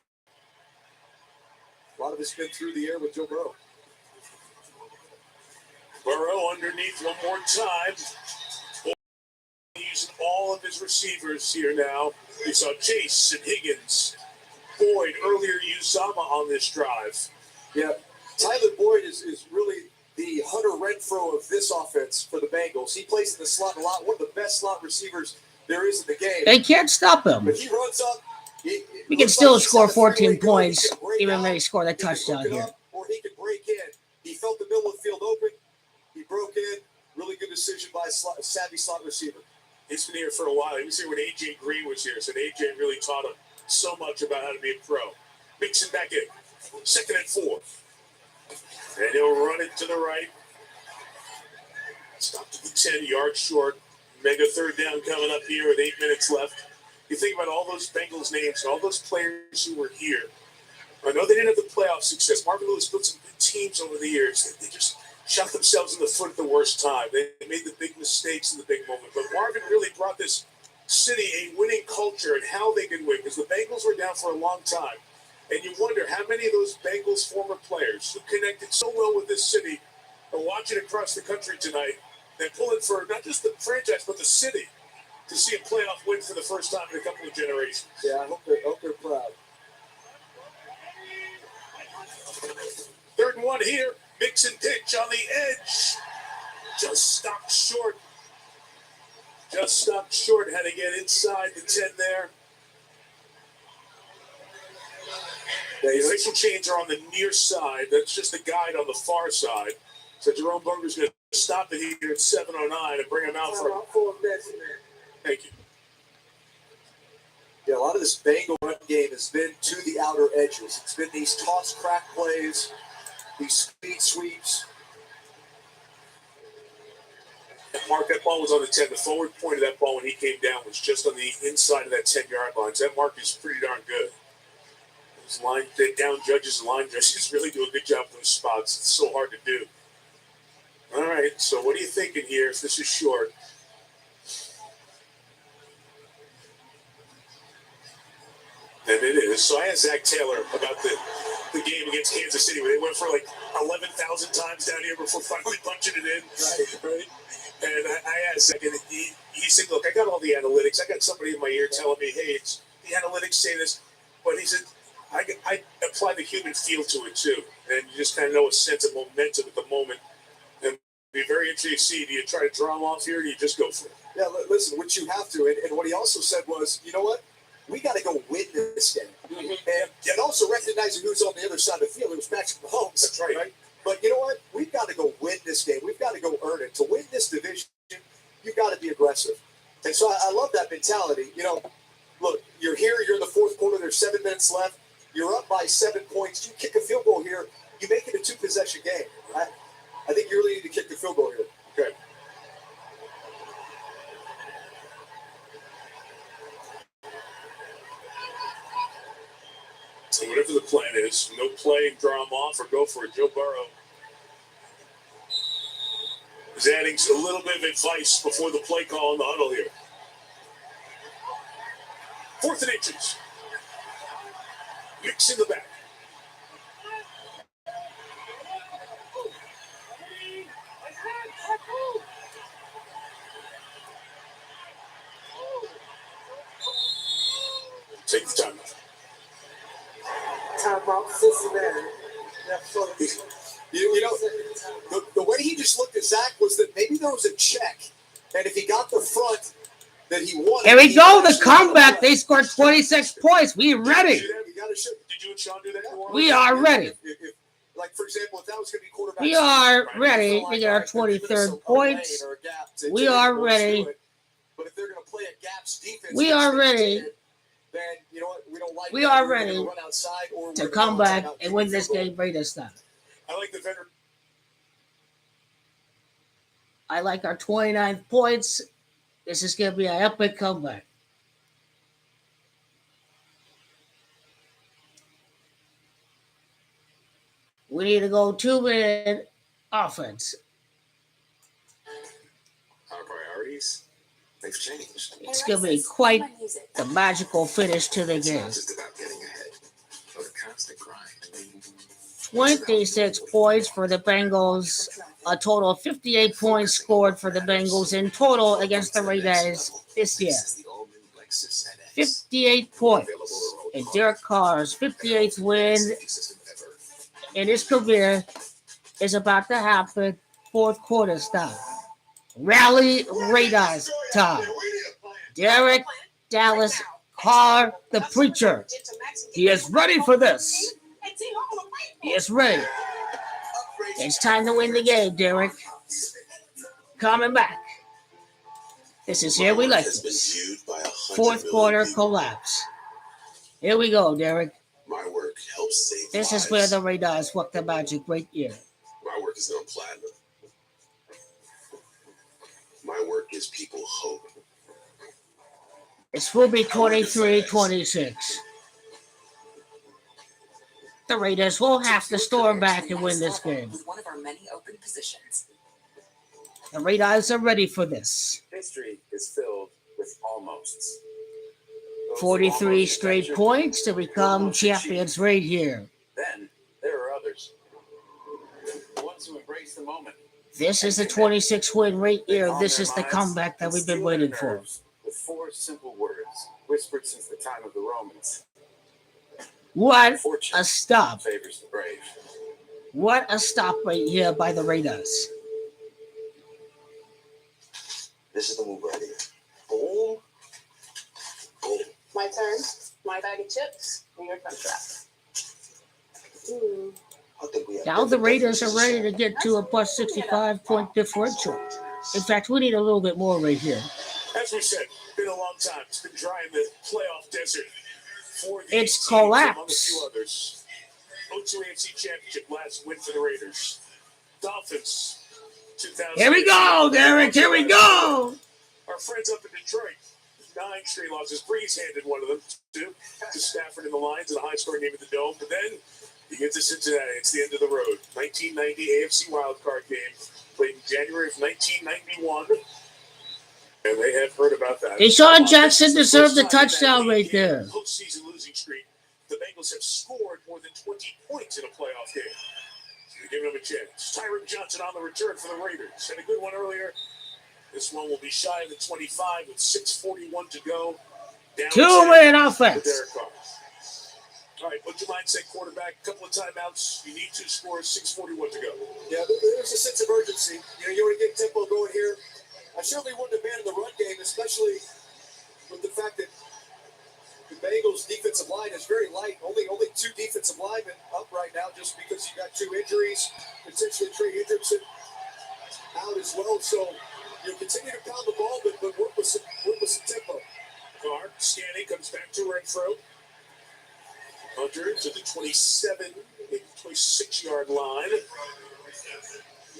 a lot of it's been through the air with Joe Burrow. Burrow underneath one more time. Using all of his receivers here now. We saw Chase and Higgins. Boyd earlier used Zama on this drive. Yeah, Tyler Boyd is really the Hunter Renfrow of this offense for the Bengals. He plays in the slot a lot, one of the best slot receivers there is in the game. They can't stop him. But he runs up. We can still score 14 points, even if they score the touchdown here. Or he can break in. He felt the middle of the field open. He broke in. Really good decision by a savvy slot receiver. He's been here for a while. He was here when A.J. Green was here, so A.J. really taught him so much about how to be a pro. Mixon back in. 2nd and 4. And he'll run it to the right. Stop to the 10, yards short. Mega third down coming up here with 8 minutes left. You think about all those Bengals names and all those players who were here. I know they didn't have the playoff success. Marvin Lewis built some good teams over the years. They just shot themselves in the foot at the worst time. They made the big mistakes in the big moment. But Marvin really brought this city a winning culture and how they could win, because the Bengals were down for a long time. And you wonder how many of those Bengals former players who connected so well with this city are watching across the country tonight and pulling for not just the franchise, but the city to see a playoff win for the first time in a couple of generations. Yeah, I hope they're proud. 3rd and 1 here. Mixon pitch on the edge. Just stopped short. Had to get inside the 10 there. The official chains are on the near side. That's just a guide on the far side. So Jerome Berger's going to stop it here at 7:09 and bring him out for Thank you. Yeah, a lot of this Bengal run game has been to the outer edges. It's been these toss crack plays, these speed sweeps. Mark, that ball was on the 10. The forward point of that ball when he came down was just on the inside of that 10-yard line. So that mark is pretty darn good. Those down judges and line judges really do a good job of those spots. It's so hard to do. All right, so what are you thinking here if this is short? And it is. So I asked Zach Taylor about the game against Kansas City where they went for like 11,000 times down here before finally punching it in. Right? And I asked Zach, and he said, look, I got all the analytics. I got somebody in my ear telling me, hey, it's the analytics say this. But he said, I apply the human feel to it too. And you just kind of know a sense of momentum at the moment. And it'd be very interesting to see, do you try to draw them off here or do you just go for it? Yeah, listen, what you have to. And what he also said was, you know what? We got to go win this game. Mm-hmm. And also recognizing who's on the other side of the field. It was Patrick Mahomes. That's right. But you know what? We've got to go win this game. We've got to go earn it. To win this division, you've got to be aggressive. And so I love that mentality. You know, look, you're here, you're in the 4th quarter, there's 7 minutes left. You're up by 7 points. You kick a field goal here, you make it a 2-possession game. I think you really need to kick the field goal here. Okay. So whatever the plan is, no play, draw them off, or go for it. Joe Burrow is adding a little bit of advice before the play call in the huddle here. 4th and inches. Mix in the back. Take the time. Timeout, Cincinnati. You know, the way he just looked at Zach was that maybe there was a check, and if he got the front that he wanted. Here we go, the comeback. They scored 26 points. We ready. Did you and Sean do that? We are ready. Like, for example, if that was going to be quarterback. We are ready to get our 23rd points. We are ready. But if they're going to play a gaps defense, we are ready. Then you know what? We don't like. We are ready to come back and win this game Raiders style. I like the veteran. I like our 29th points. This is going to be an epic comeback. We need to go 2-minute offense. Our priorities, they've changed. It's going to be quite the magical finish to the It's game. not just about getting ahead, but a constant grind. 26 points for the Bengals. A total of 58 points scored for the Bengals in total against the Raiders this year. 58 points. And Derek Carr's 58th win in his career is about to happen. Fourth quarter style. Rally Raiders time. Derek Dallas Carr, the preacher. He is ready for this. He is ready. It's time to win the game, Derek. Coming back. This is Here We Like This. Fourth quarter collapse. Here we go, Derek. My work helps save This lives. is where the Raiders work the magic right here. My work is not platinum. My work gives people hope. This will be 23-26. The Raiders will have to storm back and win this game. With one of our many open positions. The Raiders are ready for this. History is filled with almosts. 43 straight points to become champions right here. Then there are others. The ones who embrace the moment. This is the 26 win right here. This is the comeback that we've been waiting for. With 4 simple words, whispered since the time of the Romans. What a stop. Favors the brave. What a stop right here by the Raiders. This is the move right here. Boom. Boom. My turn. My bag of chips. And your turn, trap. Now the Raiders are ready to get to a plus 65 point differential. In fact, we need a little bit more right here. As we said, been a long time. It's been dry in the playoff desert. It's collapse. Among a few others. 0-2 AFC Championship last win for the Raiders. Dolphins. 2000. Here we go, Derek. Here we go. Our friends up in Detroit. 9 straight losses. Breeze handed one of them to Stafford and the Lions in a high-scoring game at the Dome. But then you get to Cincinnati. It's the end of the road. 1990 AFC wildcard game played in January of 1991. And they have heard about that. Deshaun Jackson deserved the touchdown right there. Postseason losing streak. The Bengals have scored more than 20 points in a playoff game. So they're giving them a chance. Tyron Johnson on the return for the Raiders. Had a good one earlier. This one will be shy of the 25 with 6:41 to go. 2-minute offense. Derek Carr. All right, what's your mindset, quarterback? A couple of timeouts. You need 2 scores. 6:41 to go. Yeah, there's a sense of urgency. You want to get tempo going here. I certainly wouldn't abandon the run game, especially with the fact that the Bengals' defensive line is very light. Only 2 defensive linemen up right now, just because you got 2 injuries, potentially Trey Hendrickson out as well. So you'll continue to pound the ball, but work with some tempo. Carr scanning, comes back to and fro. Hunter to the 27, 26-yard line.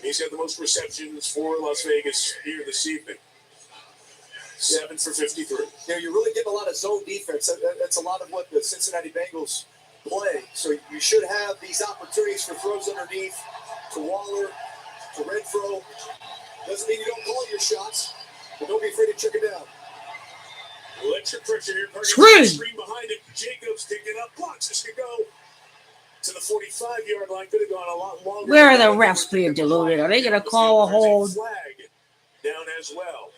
He's got the most receptions for Las Vegas here this evening. 7 for 53. You're really getting a lot of zone defense. That's a lot of what the Cincinnati Bengals play. So you should have these opportunities for throws underneath to Waller, to Renfro. Doesn't mean you don't call your shots, but don't be afraid to check it down. Electric pressure here. Screen behind it. Jacobs picking up. Blocks. This could go to the 45-yard line. Could have gone a lot longer. Where are the refs being deluded? Are they going to call a hold? Flag down as well.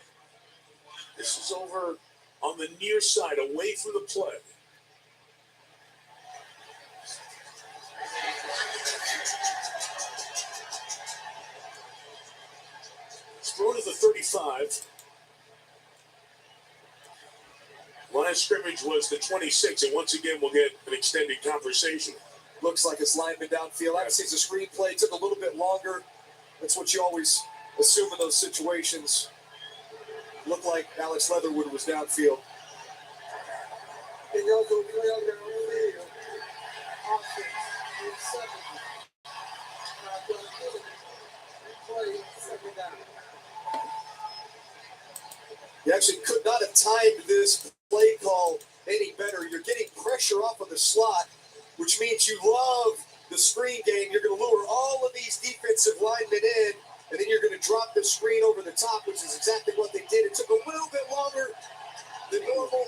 This is over on the near side, away from the play. 25. Last scrimmage was the 26, and once again, we'll get an extended conversation. Looks like it's lineman downfield. Obviously, it's a screenplay. It took a little bit longer. That's what you always assume in those situations. Looked like Alex Leatherwood was downfield. You actually could not have timed this play call any better. You're getting pressure off of the slot, which means you love the screen game. You're going to lure all of these defensive linemen in, and then you're going to drop the screen over the top, which is exactly what they did. It took a little bit longer than normal.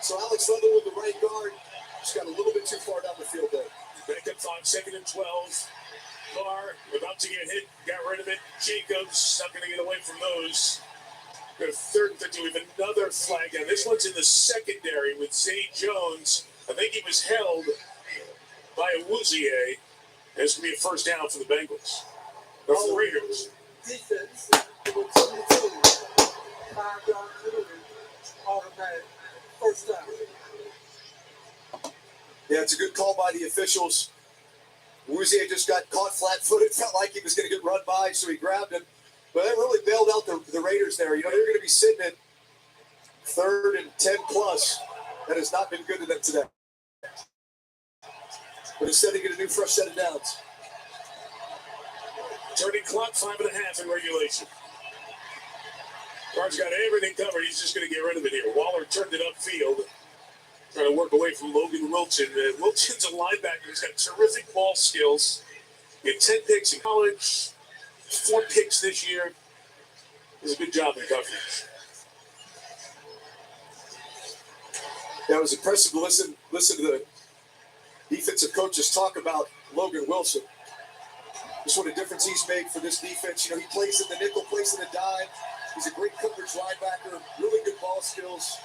So Alex Leatherwood, the right guard, just got a little bit too far down the field there. Back up 5, 2nd and 12. CARR about to get hit, got rid of it. Jacobs not going to get away from those. Got a 3rd and 15 with another flag down. This one's in the secondary with Zay Jones. I think he was held by Awuzie. This could be a first down for the Bengals. Or for the Raiders. Defense, automatic, first down. Yeah, it's a good call by the officials. Awuzie just got caught flat-footed, felt like he was going to get run by, so he grabbed him. But that really bailed out the Raiders there. You know, they're going to be sitting at 3rd and 10 plus. That has not been good to them today. But instead, they get a new fresh set of downs. Turning clock, 5.5 in regulation. CARR's got everything covered. He's just going to get rid of it here. Waller turned it upfield. Trying to work away from Logan Wilson. Wilson's a linebacker. He's got terrific ball skills. He had 10 picks in college, 4 picks this year. Does a good job in coverage. That was impressive to listen to the defensive coaches talk about Logan Wilson. Just what a difference he's made for this defense. You know, he plays in the nickel, plays in the dime. He's a great coverage linebacker, really good ball skills.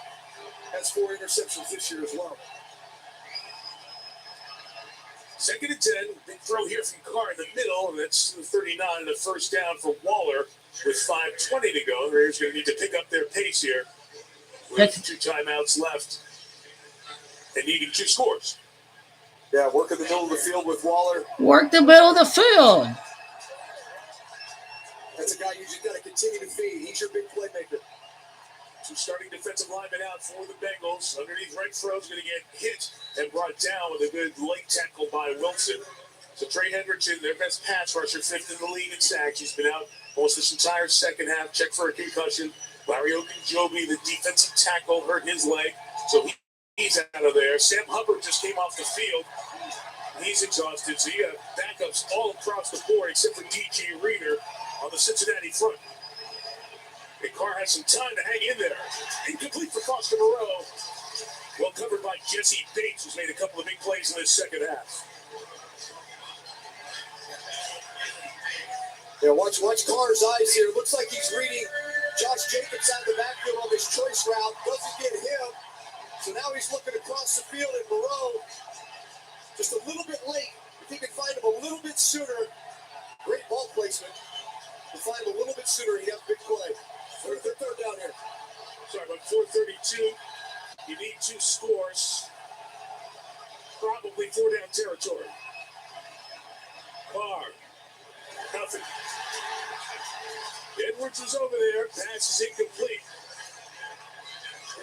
Has 4 interceptions this year as well. 2nd and 10. Big throw here from CARR in the middle, and that's the 39 and a first down for Waller with 5:20 to go. The Raiders going to need to pick up their pace here with 2 timeouts left and needing 2 scores. Yeah, work in the middle of the field with Waller. Work the middle of the field. That's a guy you just got to continue to feed. He's your big playmaker. 2 starting defensive linemen out for the Bengals. Underneath right throws going to get hit and brought down with a good leg tackle by Wilson. So Trey Hendrickson, their best pass rusher, 5th in the league in sacks. He's been out almost this entire second half. Checked for a concussion. Larry Ogunjobi, the defensive tackle, hurt his leg. So he's out of there. Sam Hubbard just came off the field. He's exhausted. So you got backups all across the board except for DJ Reader on the Cincinnati front. And CARR has some time to hang in there. Incomplete for Foster Moreau. Well covered by Jesse Bates, who's made a couple of big plays in this second half. Yeah, watch CARR's eyes here. Looks like he's reading Josh Jacobs out of the backfield on this choice route. Doesn't get him. So now he's looking across the field at Moreau. Just a little bit late. If he can find him a little bit sooner, great ball placement. To find him a little bit sooner, he has a big play. Third down here. Sorry, about 4:32. You need 2 scores. Probably 4 down territory. CARR. Nothing. Edwards is over there. Pass is incomplete.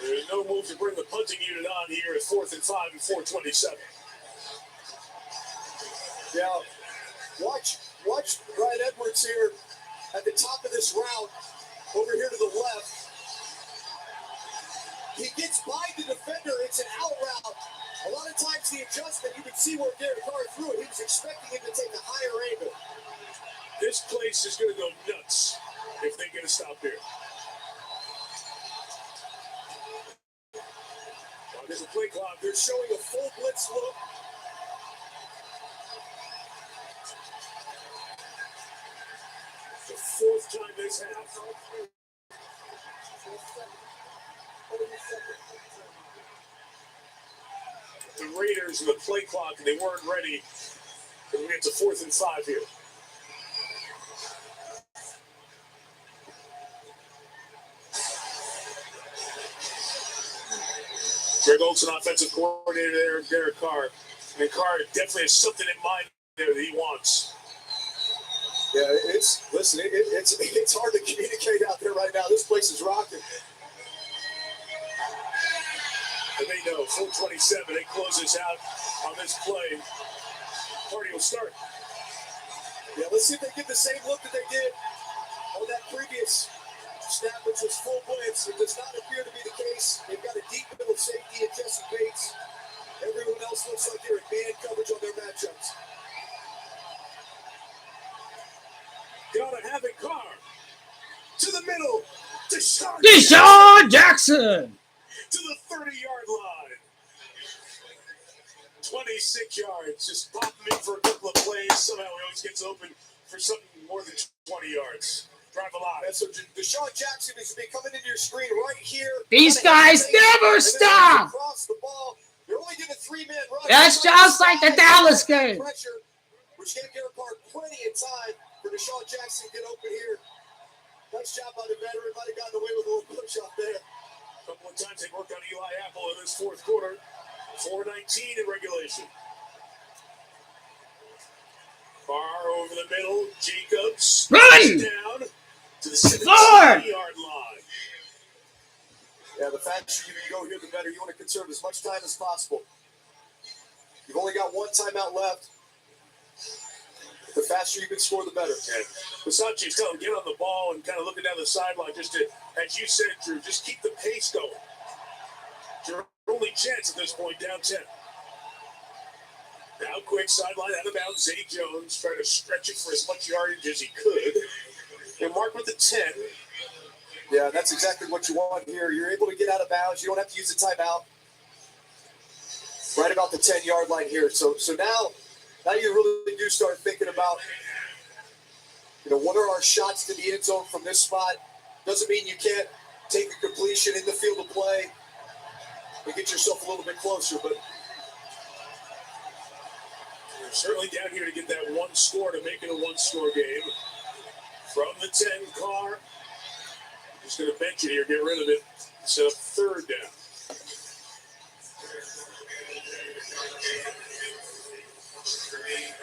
There's no move to bring the punting unit on here at 4th and 5 and 4:27. Now, watch Brian Edwards here at the top of this route, over here to the left. He gets by the defender. It's an out route. A lot of times the adjustment, you can see where Derek Carr threw it. He was expecting him to take a higher angle. This place is going to go nuts if they get a stop here. There's a play clock. They're showing a full blitz look. The 4th time this half. The Raiders and the play clock, and they weren't ready. We get to 4th and 5 here. Greg Olson, offensive coordinator there, Derek Carr. And Carr definitely has something in mind there that he wants. Yeah, it's hard to communicate out there right now. This place is rocking. And they know, full 27, they close this out on this play. Party will start. Yeah, let's see if they get the same look that they did on that previous snap, which was full blitz. It does not appear to be the case. They've got a deep middle safety in Jesse Bates. Everyone else looks like they're in man coverage on their matchups. Gotta have it, Carr. To the middle. Deshaun Jackson. To the 30-yard line. 26 yards. Just popping in for a couple of plays. Somehow he always gets open for something more than 20 yards. Drive a lot. So Deshaun Jackson is coming into your screen right here. These guys never stop. Across the ball. They're only giving 3-man rush. That's just like the Dallas game. Pressure, which gave Derek Carr plenty of time for Deshaun Jackson to get open here. Nice job by the veteran. Might have gotten away with a little push off there. A couple of times they worked on Eli Apple in this fourth quarter. 4:19 in regulation. Carr over the middle. Jacobs. Run! Down to the 17-yard line. Yeah, the faster you go here, the better. You want to conserve as much time as possible. You've only got one timeout left. The faster you can score, the better. Yeah. Versace's telling him, get on the ball and kind of looking down the sideline just to, as you said, Drew, just keep the pace going. It's your only chance at this point, down 10. Now quick sideline out of bounds. Zay Jones trying to stretch it for as much yardage as he could. And Mark with the 10. Yeah, that's exactly what you want here. You're able to get out of bounds. You don't have to use a timeout. Right about the 10-yard line here. So now you really do start thinking about, what are our shots to the end zone from this spot? Doesn't mean you can't take a completion in the field of play and get yourself a little bit closer, but you're certainly down here to get that one score to make it a one-score game. From the 10, Carr. Just going to bench it here, get rid of it. Set up third down.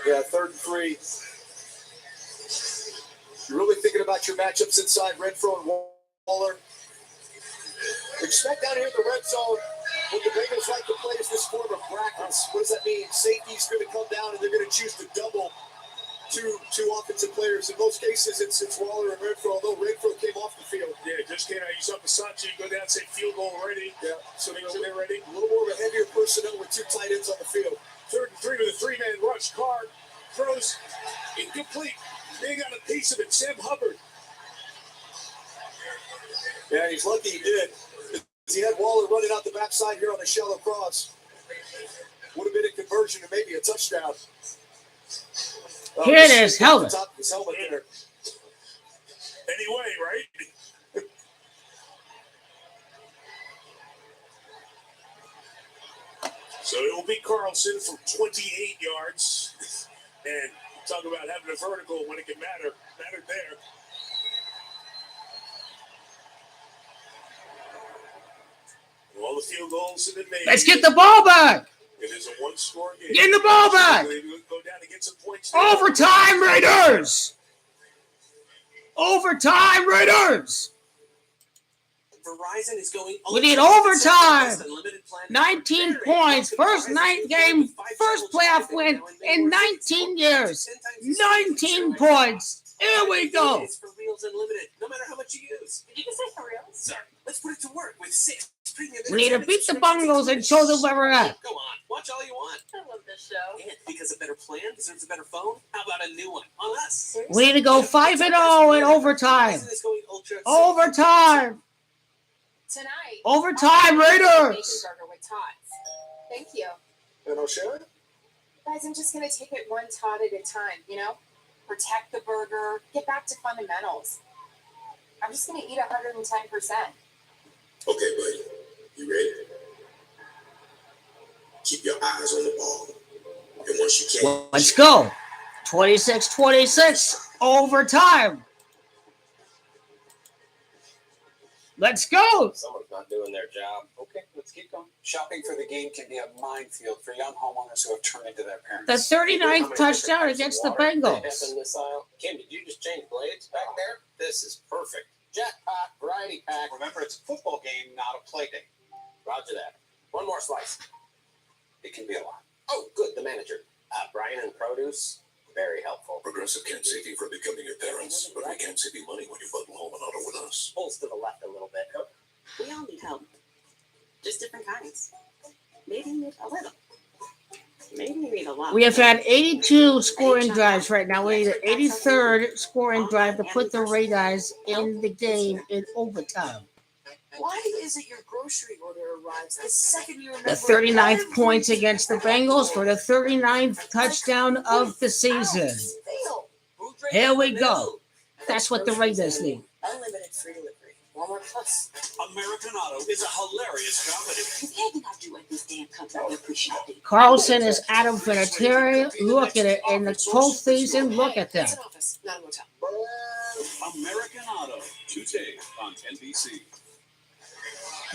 Yeah, 3rd and 3. You're really thinking about your matchups inside Renfro and Waller. Expect down here in the red zone, what the Bengals like to play is this form of brackets. What does that mean? Safety's going to come down and they're going to choose to double two offensive players. In most cases, it's Waller and Renfro, although Renfro came off the field. Yeah, just came out. You saw Versace go down, say field goal ready. Yeah. So they're ready. A little more of a heavier personnel with 2 tight ends on the field. 3rd and 3 with a 3-man rush. Carr throws incomplete. They got a piece of it. Sam Hubbard. Yeah, he's lucky he did. He had Waller running out the backside here on a shallow cross. Would have been a conversion and maybe a touchdown. Here it is, helmet. Top of his helmet there. Anyway, right? So it will be Carlson from 28 yards. And talk about having a vertical when it can matter. Mattered there. All the field goals have been made. Let's get the ball back. It is a one-score game. Get the ball back. Go down and get some points. Overtime Raiders. Overtime Raiders. Verizon is going. We need overtime. 19 points. First night game. First playoff win in 19 years. 19 points. Here we go. It's for reals unlimited, no matter how much you use. Did you just say for real? Sorry, let's put it to work with 6 premium. We need to beat the Bengals and show them where we're at. Go on, watch all you want. I love this show. And because a better plan deserves a better phone, how about a new one on us? We need to go 5-0 in overtime. Verizon is going ultra. Overtime. Tonight. Overtime Raiders. Bacon burger with tots. Thank you. And I'll share it. Guys, I'm just going to take it one tot at a time, Protect the burger, get back to fundamentals. I'm just going to eat 110%. Okay, buddy. You ready? Keep your eyes on the ball. And once you catch, Let's go. 26-26. Overtime. Let's go. Someone's not doing their job. Okay, let's Keep going. Shopping for the game can be a minefield for young homeowners who have turned into their parents. The 39th touchdown against the Bengals. In this aisle. Kim, did you just change blades back there? This is perfect. Jackpot variety pack. Remember, it's a football game, not a play date. Roger that. One more slice. It can be a lot. Oh, good. The manager. Brian and produce. Very helpful. Progressive can't save you from becoming your parents, but we can save you money when you bundle home and auto with us. Pulls to the left a little bit. We all need help. Just different kinds. Maybe you need a little. Maybe you need a lot. We have had 82 scoring drives right now. We need an 83rd scoring drive to put the Raiders in the game in overtime. Why is it your grocery order arrives the second you remember? The 39th points against the Bengals for the 39th touchdown of the season. Here we go. That's what the Raiders need. Unlimited free delivery. Walmart Plus. American Auto is a hilarious comedy. If you did not do it, this damn country would appreciate it. Carlson is Adam Vinatieri. Look at it in the postseason. Look at that. It's an office, not a motel. American Auto, Tuesday on NBC.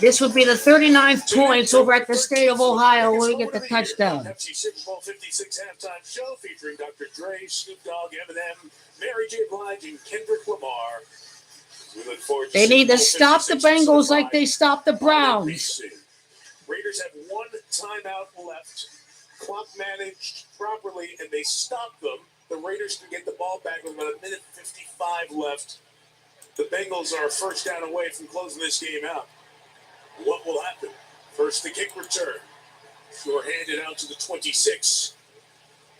This would be the 39th points over at the state of Ohio where we get the touchdown. FC Super Bowl 56 halftime show featuring Dr. Dre, Snoop Dogg, Eminem, Mary J. Blige, and Kendrick Lamar. We look forward to They need to Super Bowl stop the 56 Bengals like they stopped the Browns. NBC. Raiders have one timeout left. Clock managed properly, and they stopped them. The Raiders can get the ball back with about a minute 55 left. The Bengals are first down away from closing this game out. What will happen? First, the kick return. You're handed out to the 26.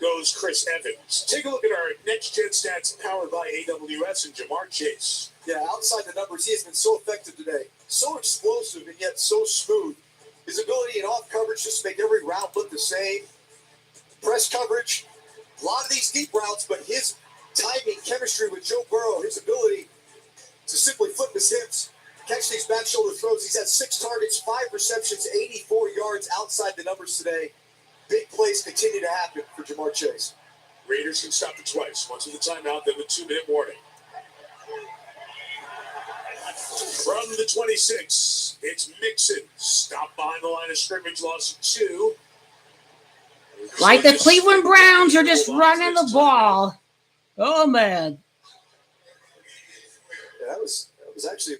Goes Chris Evans. Take a look at our next gen stats powered by AWS and Jamar Chase. Yeah, outside the numbers, he has been so effective today. So explosive and yet so smooth. His ability in off coverage just to make every route look the same. Press coverage, a lot of these deep routes, but his timing, chemistry with Joe Burrow, his ability to simply flip his hips, catch these back shoulder throws. He's had 6 targets, 5 receptions, 84 yards outside the numbers today. Big plays continue to happen for Jamar Chase. Raiders can stop it twice. Once with the timeout, then the 2-minute warning. From the 26, it's Mixon. Stop behind the line of scrimmage, loss of 2. Like the Cleveland Browns are just running the ball. Oh, man. Yeah, that was actually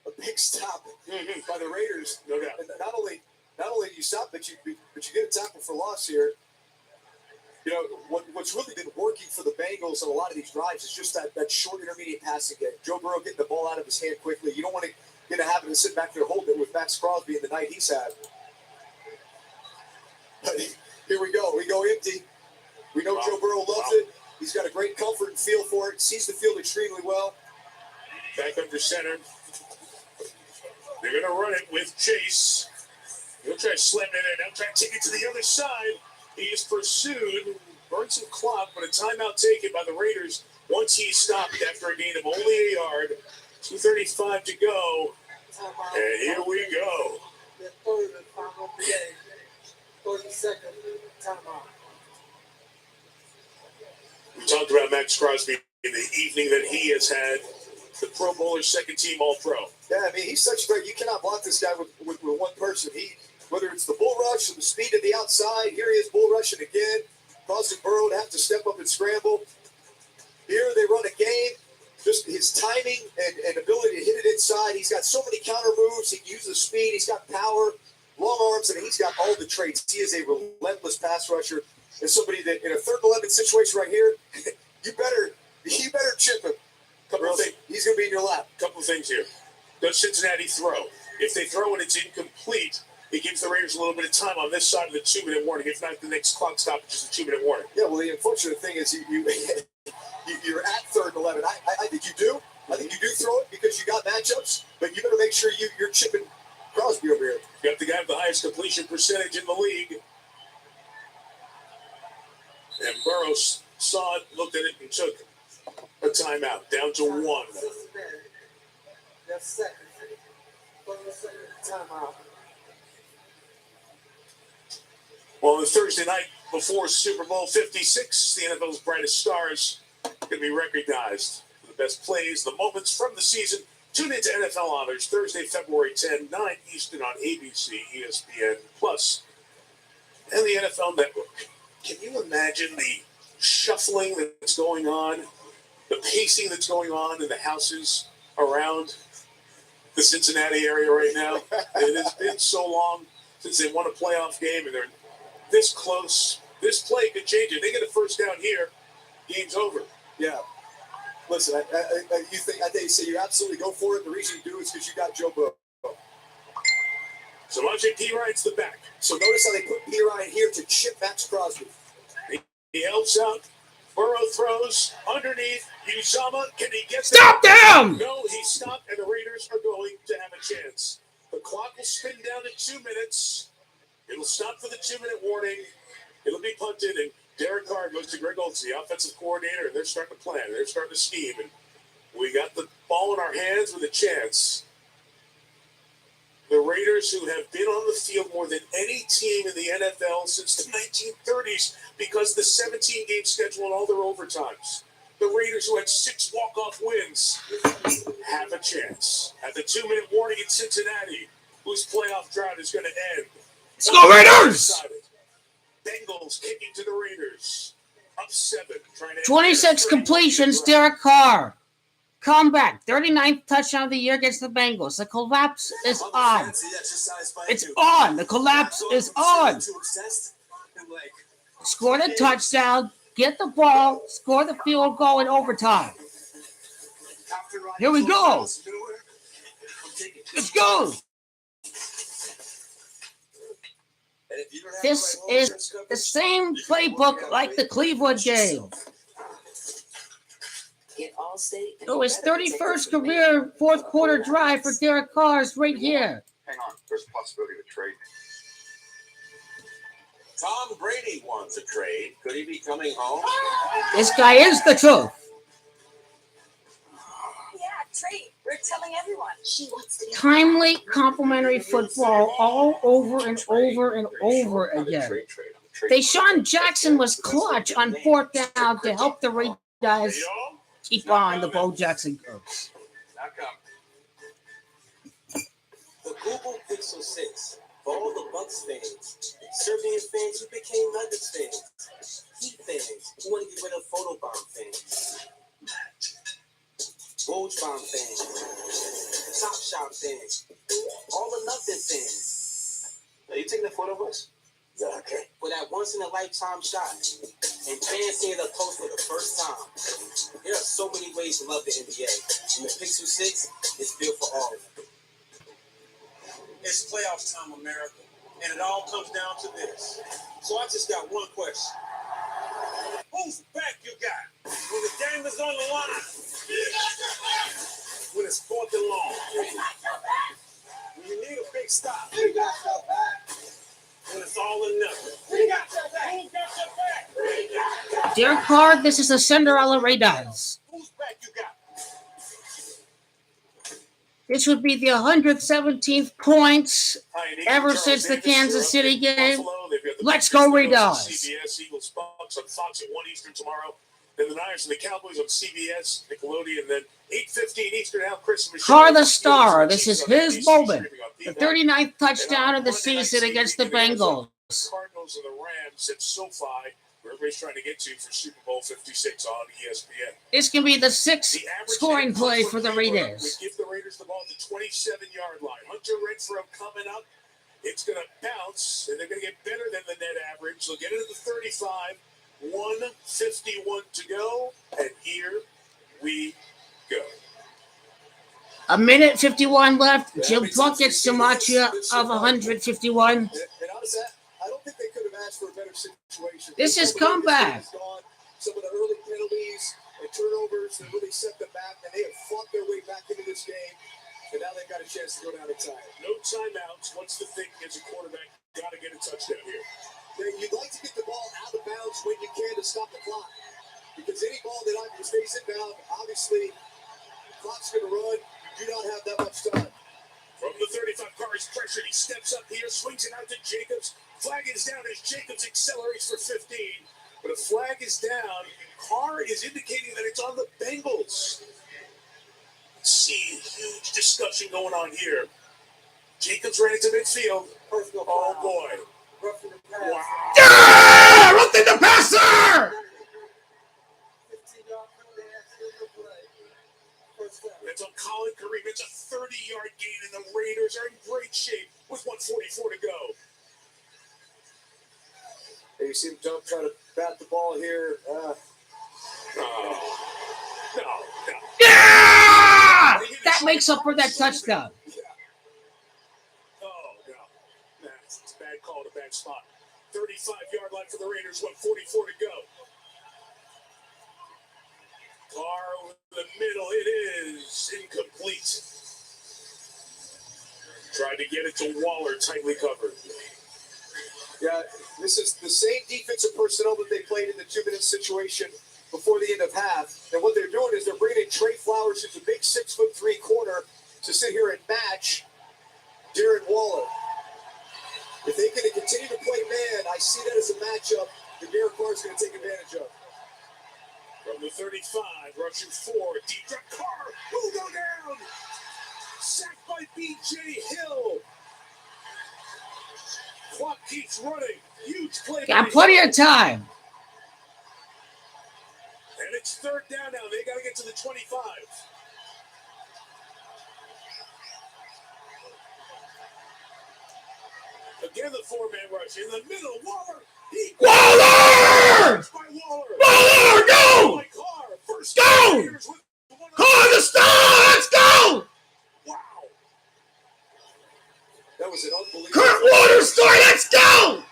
a big stop by the Raiders. No doubt. And not only do you stop, but you get a tackle for loss here. You know, what's really been working for the Bengals on a lot of these drives is just that short intermediate passing game. Joe Burrow getting the ball out of his hand quickly. You don't want to get a habit of sitting back there holding it with Max Crosby in the night he's had. But here we go. We go empty. We know Joe Burrow loves it. He's got a great comfort and feel for it. Sees the field extremely well. Back under center. They're going to run it with Chase. He'll try to slam it in. Now try to take it to the other side. He is pursued. Burned some clock, but a timeout taken by the Raiders once he stopped after a gain of only a yard. 2:35 to go. And here we go. The third and final play. 30-second timeout. We talked about Max Crosby in the evening that he has had. The Pro Bowler, second team All-Pro. Yeah, I mean, he's such great. You cannot block this guy with one person. Whether it's the bull rush or the speed of the outside, here he is bull rushing again, causing Burrow to have to step up and scramble. Here they run a game. Just his timing and ability to hit it inside. He's got so many counter moves. He can use the speed. He's got power, long arms, and he's got all the traits. He is a relentless pass rusher. And somebody that in a 3rd and 11 situation right here, you better chip him. He's going to be in your lap. Couple of things here. Does Cincinnati throw? If they throw and it's incomplete, it gives the Raiders a little bit of time on this side of the 2-minute warning. If not, the next clock stoppage is a 2-minute warning. Yeah, well, the unfortunate thing is you're at 3rd and 11. I think you do. I think you do throw it because you got matchups, but you better make sure you're chipping Crosby over here. You got the guy with the highest completion percentage in the league. And Burrows saw it, looked at it, and took a timeout, down to 1. That's second. 30-second timeout. Well, the Thursday night before Super Bowl 56, the NFL's brightest stars going to be recognized for the best plays, the moments from the season. Tune into NFL Honors Thursday, February 10, 9 Eastern on ABC, ESPN Plus, and the NFL Network. Can you imagine the shuffling that's going on, the pacing that's going on in the houses around the Cincinnati area right now? It has been so long since they won a playoff game, and they're this close. This play could change it. They get a first down here, game's over. Yeah. Listen, I think so. You absolutely go for it. The reason you do is because you got Joe Burrow. So Samaje Perine's the back. So notice how they put Perine here to chip Max Crosby. He helps out. Burrow throws underneath. Uzama, can he get Stop them? No, he stopped, and the Raiders are going to have a chance. The clock will spin down to 2 minutes. It'll stop for the 2-minute warning. It'll be punted, and Derek Carr goes to Greg Olds, the offensive coordinator, and they're starting to plan. They're starting to scheme, and we got the ball in our hands with a chance. The Raiders, who have been on the field more than any team in the NFL since the 1930s because the 17-game schedule and all their overtimes. The Raiders, who had 6 walk-off wins, have a chance. At the 2-minute warning in Cincinnati, whose playoff drought is going to end. Let's go Raiders! Bengals kicking to the Raiders. Up 7. 26 completions, Derek Carr. Comeback, 39th touchdown of the year against the Bengals. The collapse is on. It's on. The collapse is on. Score the touchdown, get the ball, score the field goal in overtime. Here we go. Let's go. This is the same playbook like the Cleveland game. Oh, his 31st career fourth quarter drive for Derek Carr is right here. Hang on, there's a possibility of a trade. Tom Brady wants a trade. Could he be coming home? This guy is the truth. Yeah, trade. We're telling everyone. She wants to. Timely, complimentary football all over and over and over again. Deshaun Jackson was clutch on 4th down to help the Raiders keep on the Bo Jackson curse. The Google Pixel 6 for all the Bucks fans, Serbian fans who became Nuggets fans, Heat fans who want to get rid of photobomb fans, Roach Bomb fans, Top Shop fans, all the nothing fans. Are you taking a photo of us? Is that okay? For that once in a lifetime shot, and fans seeing it up close for the first time. There are so many ways to love the NBA, and the Pixel 6 is built for all of them. It's playoff time, America, and it all comes down to this. So I just got one question. Whose back you got when the game is on the line? When it's 4th and long. When you need a big stop. When it's all or nothing. We got your back. Who got your back? Derek Carr, this is a Cinderella Raiders. Whose back you got? This would be the 117th points ever since the Kansas City game. Let's go Raiders. CBS, Eagles, Bucks on Fox at 1 Eastern tomorrow. Then the Niners and the Cowboys on CBS, Nickelodeon, then 8:15 Eastern. Al Chris and Carr the star. This is his moment. The 39th touchdown of the season against the Bengals. Cardinals and the Rams at SoFi, where everybody's trying to get to for Super Bowl 56 on ESPN. This can be the 6th scoring play for the Raiders. We give the Raiders the ball at the 27-yard line. Hunter Renfrow coming up. It's going to bounce, and they're going to get better than the net average. They'll get it at the 35. 1:51 to go, and here we go. A minute 51 left. Jim Pluck gets Samaje of 151. And honestly, I don't think they could have asked for a better situation. This is comeback. Some of the early penalties and turnovers that really set them back, and they have fought their way back into this game, and now they've got a chance to go down and tie it. No timeouts. What's the thing as a quarterback? Got to get a touchdown here. You'd like to get the ball out of bounds when you can to stop the clock. Because any ball that stays inbound, obviously, clock's going to run. You do not have that much time. From the 35, Carr is pressured. He steps up here, swings it out to Jacobs. Flag is down as Jacobs accelerates for 15. But a flag is down. Carr is indicating that it's on the Bengals. see huge discussion going on here. Jacobs ran into midfield. Oh boy. Wow. Yeah! Roughing the passer! It's on Colin Kareem. It's a 30-yard gain, and the Raiders are in great shape with 1:44 to go. Hey, you see him try to bat the ball here. No. Yeah! That makes up for that touchdown. Oh, no. It's a bad call to bad spot. 35-yard line for the Raiders, 1:44 to go. Carr over the middle. It is incomplete. Tried to get it to Waller, tightly covered. Yeah, this is the same defensive personnel that they played in the 2-minute situation before the end of half. And what they're doing is they're bringing in Trey Flowers, who's a big 6'3" corner, to sit here and match Darren Waller. If they can continue to play man, I see that as a matchup that Derek Carr is going to take advantage of. From the 35, rushing forward, deep drop. Carr will go down. Sacked by B.J. Hill. Clock keeps running. Huge play. Got plenty of time. And it's third down now. They got to get to the 25. Again, the four-man rush in the middle. Waller. Waller! Waller, go! Go! Carr the star! Let's go! Wow. That was an unbelievable. Kurt Warner's story, let's go!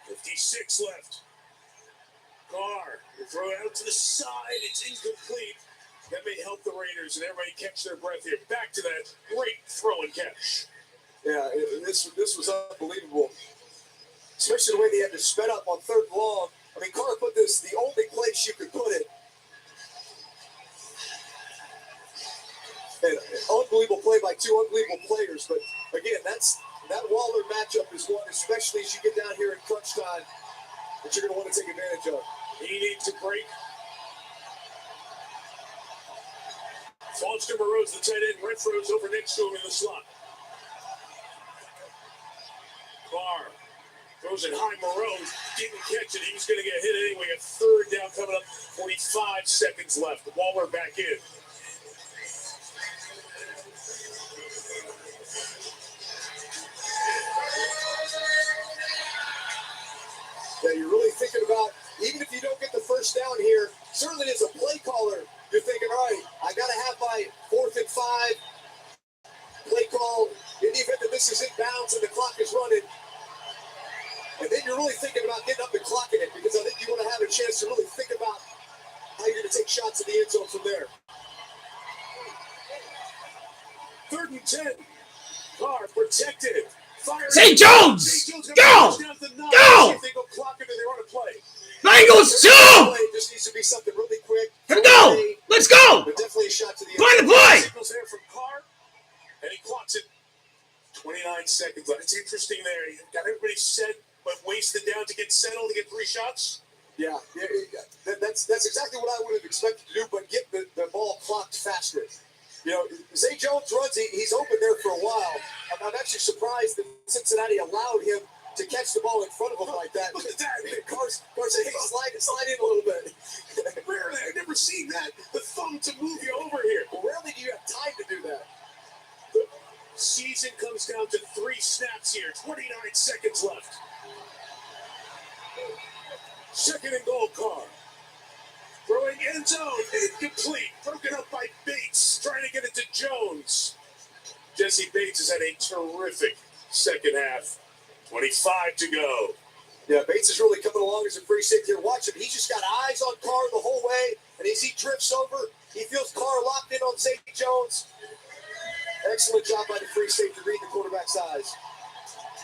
56 left. Carr will throw it out to the side. It's incomplete. That may help the Raiders and everybody catch their breath here. Back to that great throw and catch. Yeah, this was unbelievable. Especially the way they had to sped up on third and long. I mean, Carr put this the only place you could put it. And unbelievable play by two unbelievable players. But again, that Waller matchup is one, especially as you get down here in crunch time, that you're going to want to take advantage of. He needs a break. Falls to Moreau's the tight end. Renfro's over next to him in the slot. Carr throws it high. Moreau didn't catch it. He was going to get hit anyway. A third down coming up. 45 seconds left. Waller back in. Yeah, you're really thinking about, even if you don't get the first down here, certainly as a play caller, you're thinking, all right, I got to have my 4th and 5 play call in the event that this is in bounds and the clock is running. And then you're really thinking about getting up and clocking it, because I think you want to have a chance to really think about how you're going to take shots in the end zone from there. 3rd and 10. Carr protected. St. Jones! Go! Go! Bengals 2! Just needs to be something really quick. Here we go! Let's go! But definitely a shot to the play the play! Signals there from Carr, and he clocks it. 29 seconds left. It's interesting there. He got everybody set, but wasted down to get settled to get 3 shots. Yeah, that's exactly what I would have expected to do, but get the ball clocked faster. You know, Zay Jones runs, he's open there for a while. I'm actually surprised that Cincinnati allowed him to catch the ball in front of him like that. Look at that. Carr said, hey, slide in a little bit. Rarely, I've never seen that. The thumb to move you over here. Rarely do you have time to do that. The season comes down to 3 snaps here. 29 seconds left. 2nd and goal, Carr. Throwing end zone, incomplete. Broken up by Bates, trying to get it to Jones. Jesse Bates has had a terrific second half. 25 to go. Yeah, Bates is really coming along as a free safety here. Watch him. He's just got eyes on Carr the whole way. And as he drifts over, he feels Carr locked in on Zay Jones. Excellent job by the free safety to read the quarterback's eyes.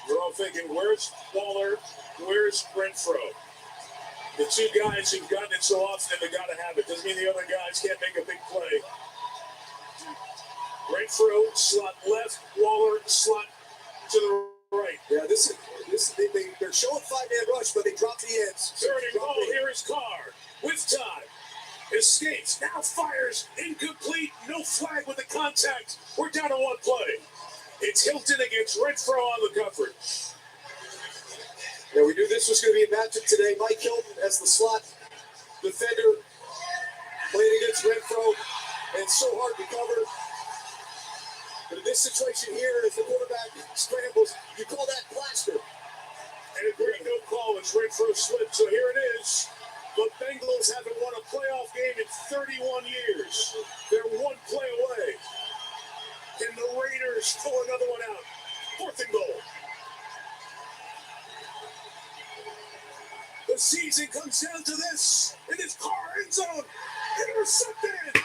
You're all thinking, where's Waller? Where's Renfro? The 2 guys who've gotten it so often, they've got to have it. Doesn't mean the other guys can't make a big play. Renfro, slot left. Waller, slot to the right. Yeah, they're showing 5-man rush, but they drop the ends. 3rd and goal. Here is Carr with time. Escapes, now fires, incomplete, no flag with the contact. We're down to one play. It's Hilton against Renfro on the coverage. Yeah, we knew this was going to be a matchup today. Mike Hilton as the slot defender playing against Renfro, and so hard to cover. But in this situation here, as the quarterback scrambles, you call that plaster. And a great no call as Renfro slipped. So here it is. The Bengals haven't won a playoff game in 31 years. They're one play away. Can the Raiders pull another one out? 4th and goal. The season comes down to this. It is CARR end zone. Intercepted.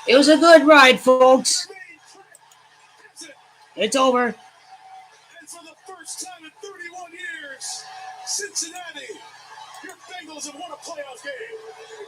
It was a good ride, folks. It's over. And for the first time in 31 years, Cincinnati, your Bengals have won a playoff game.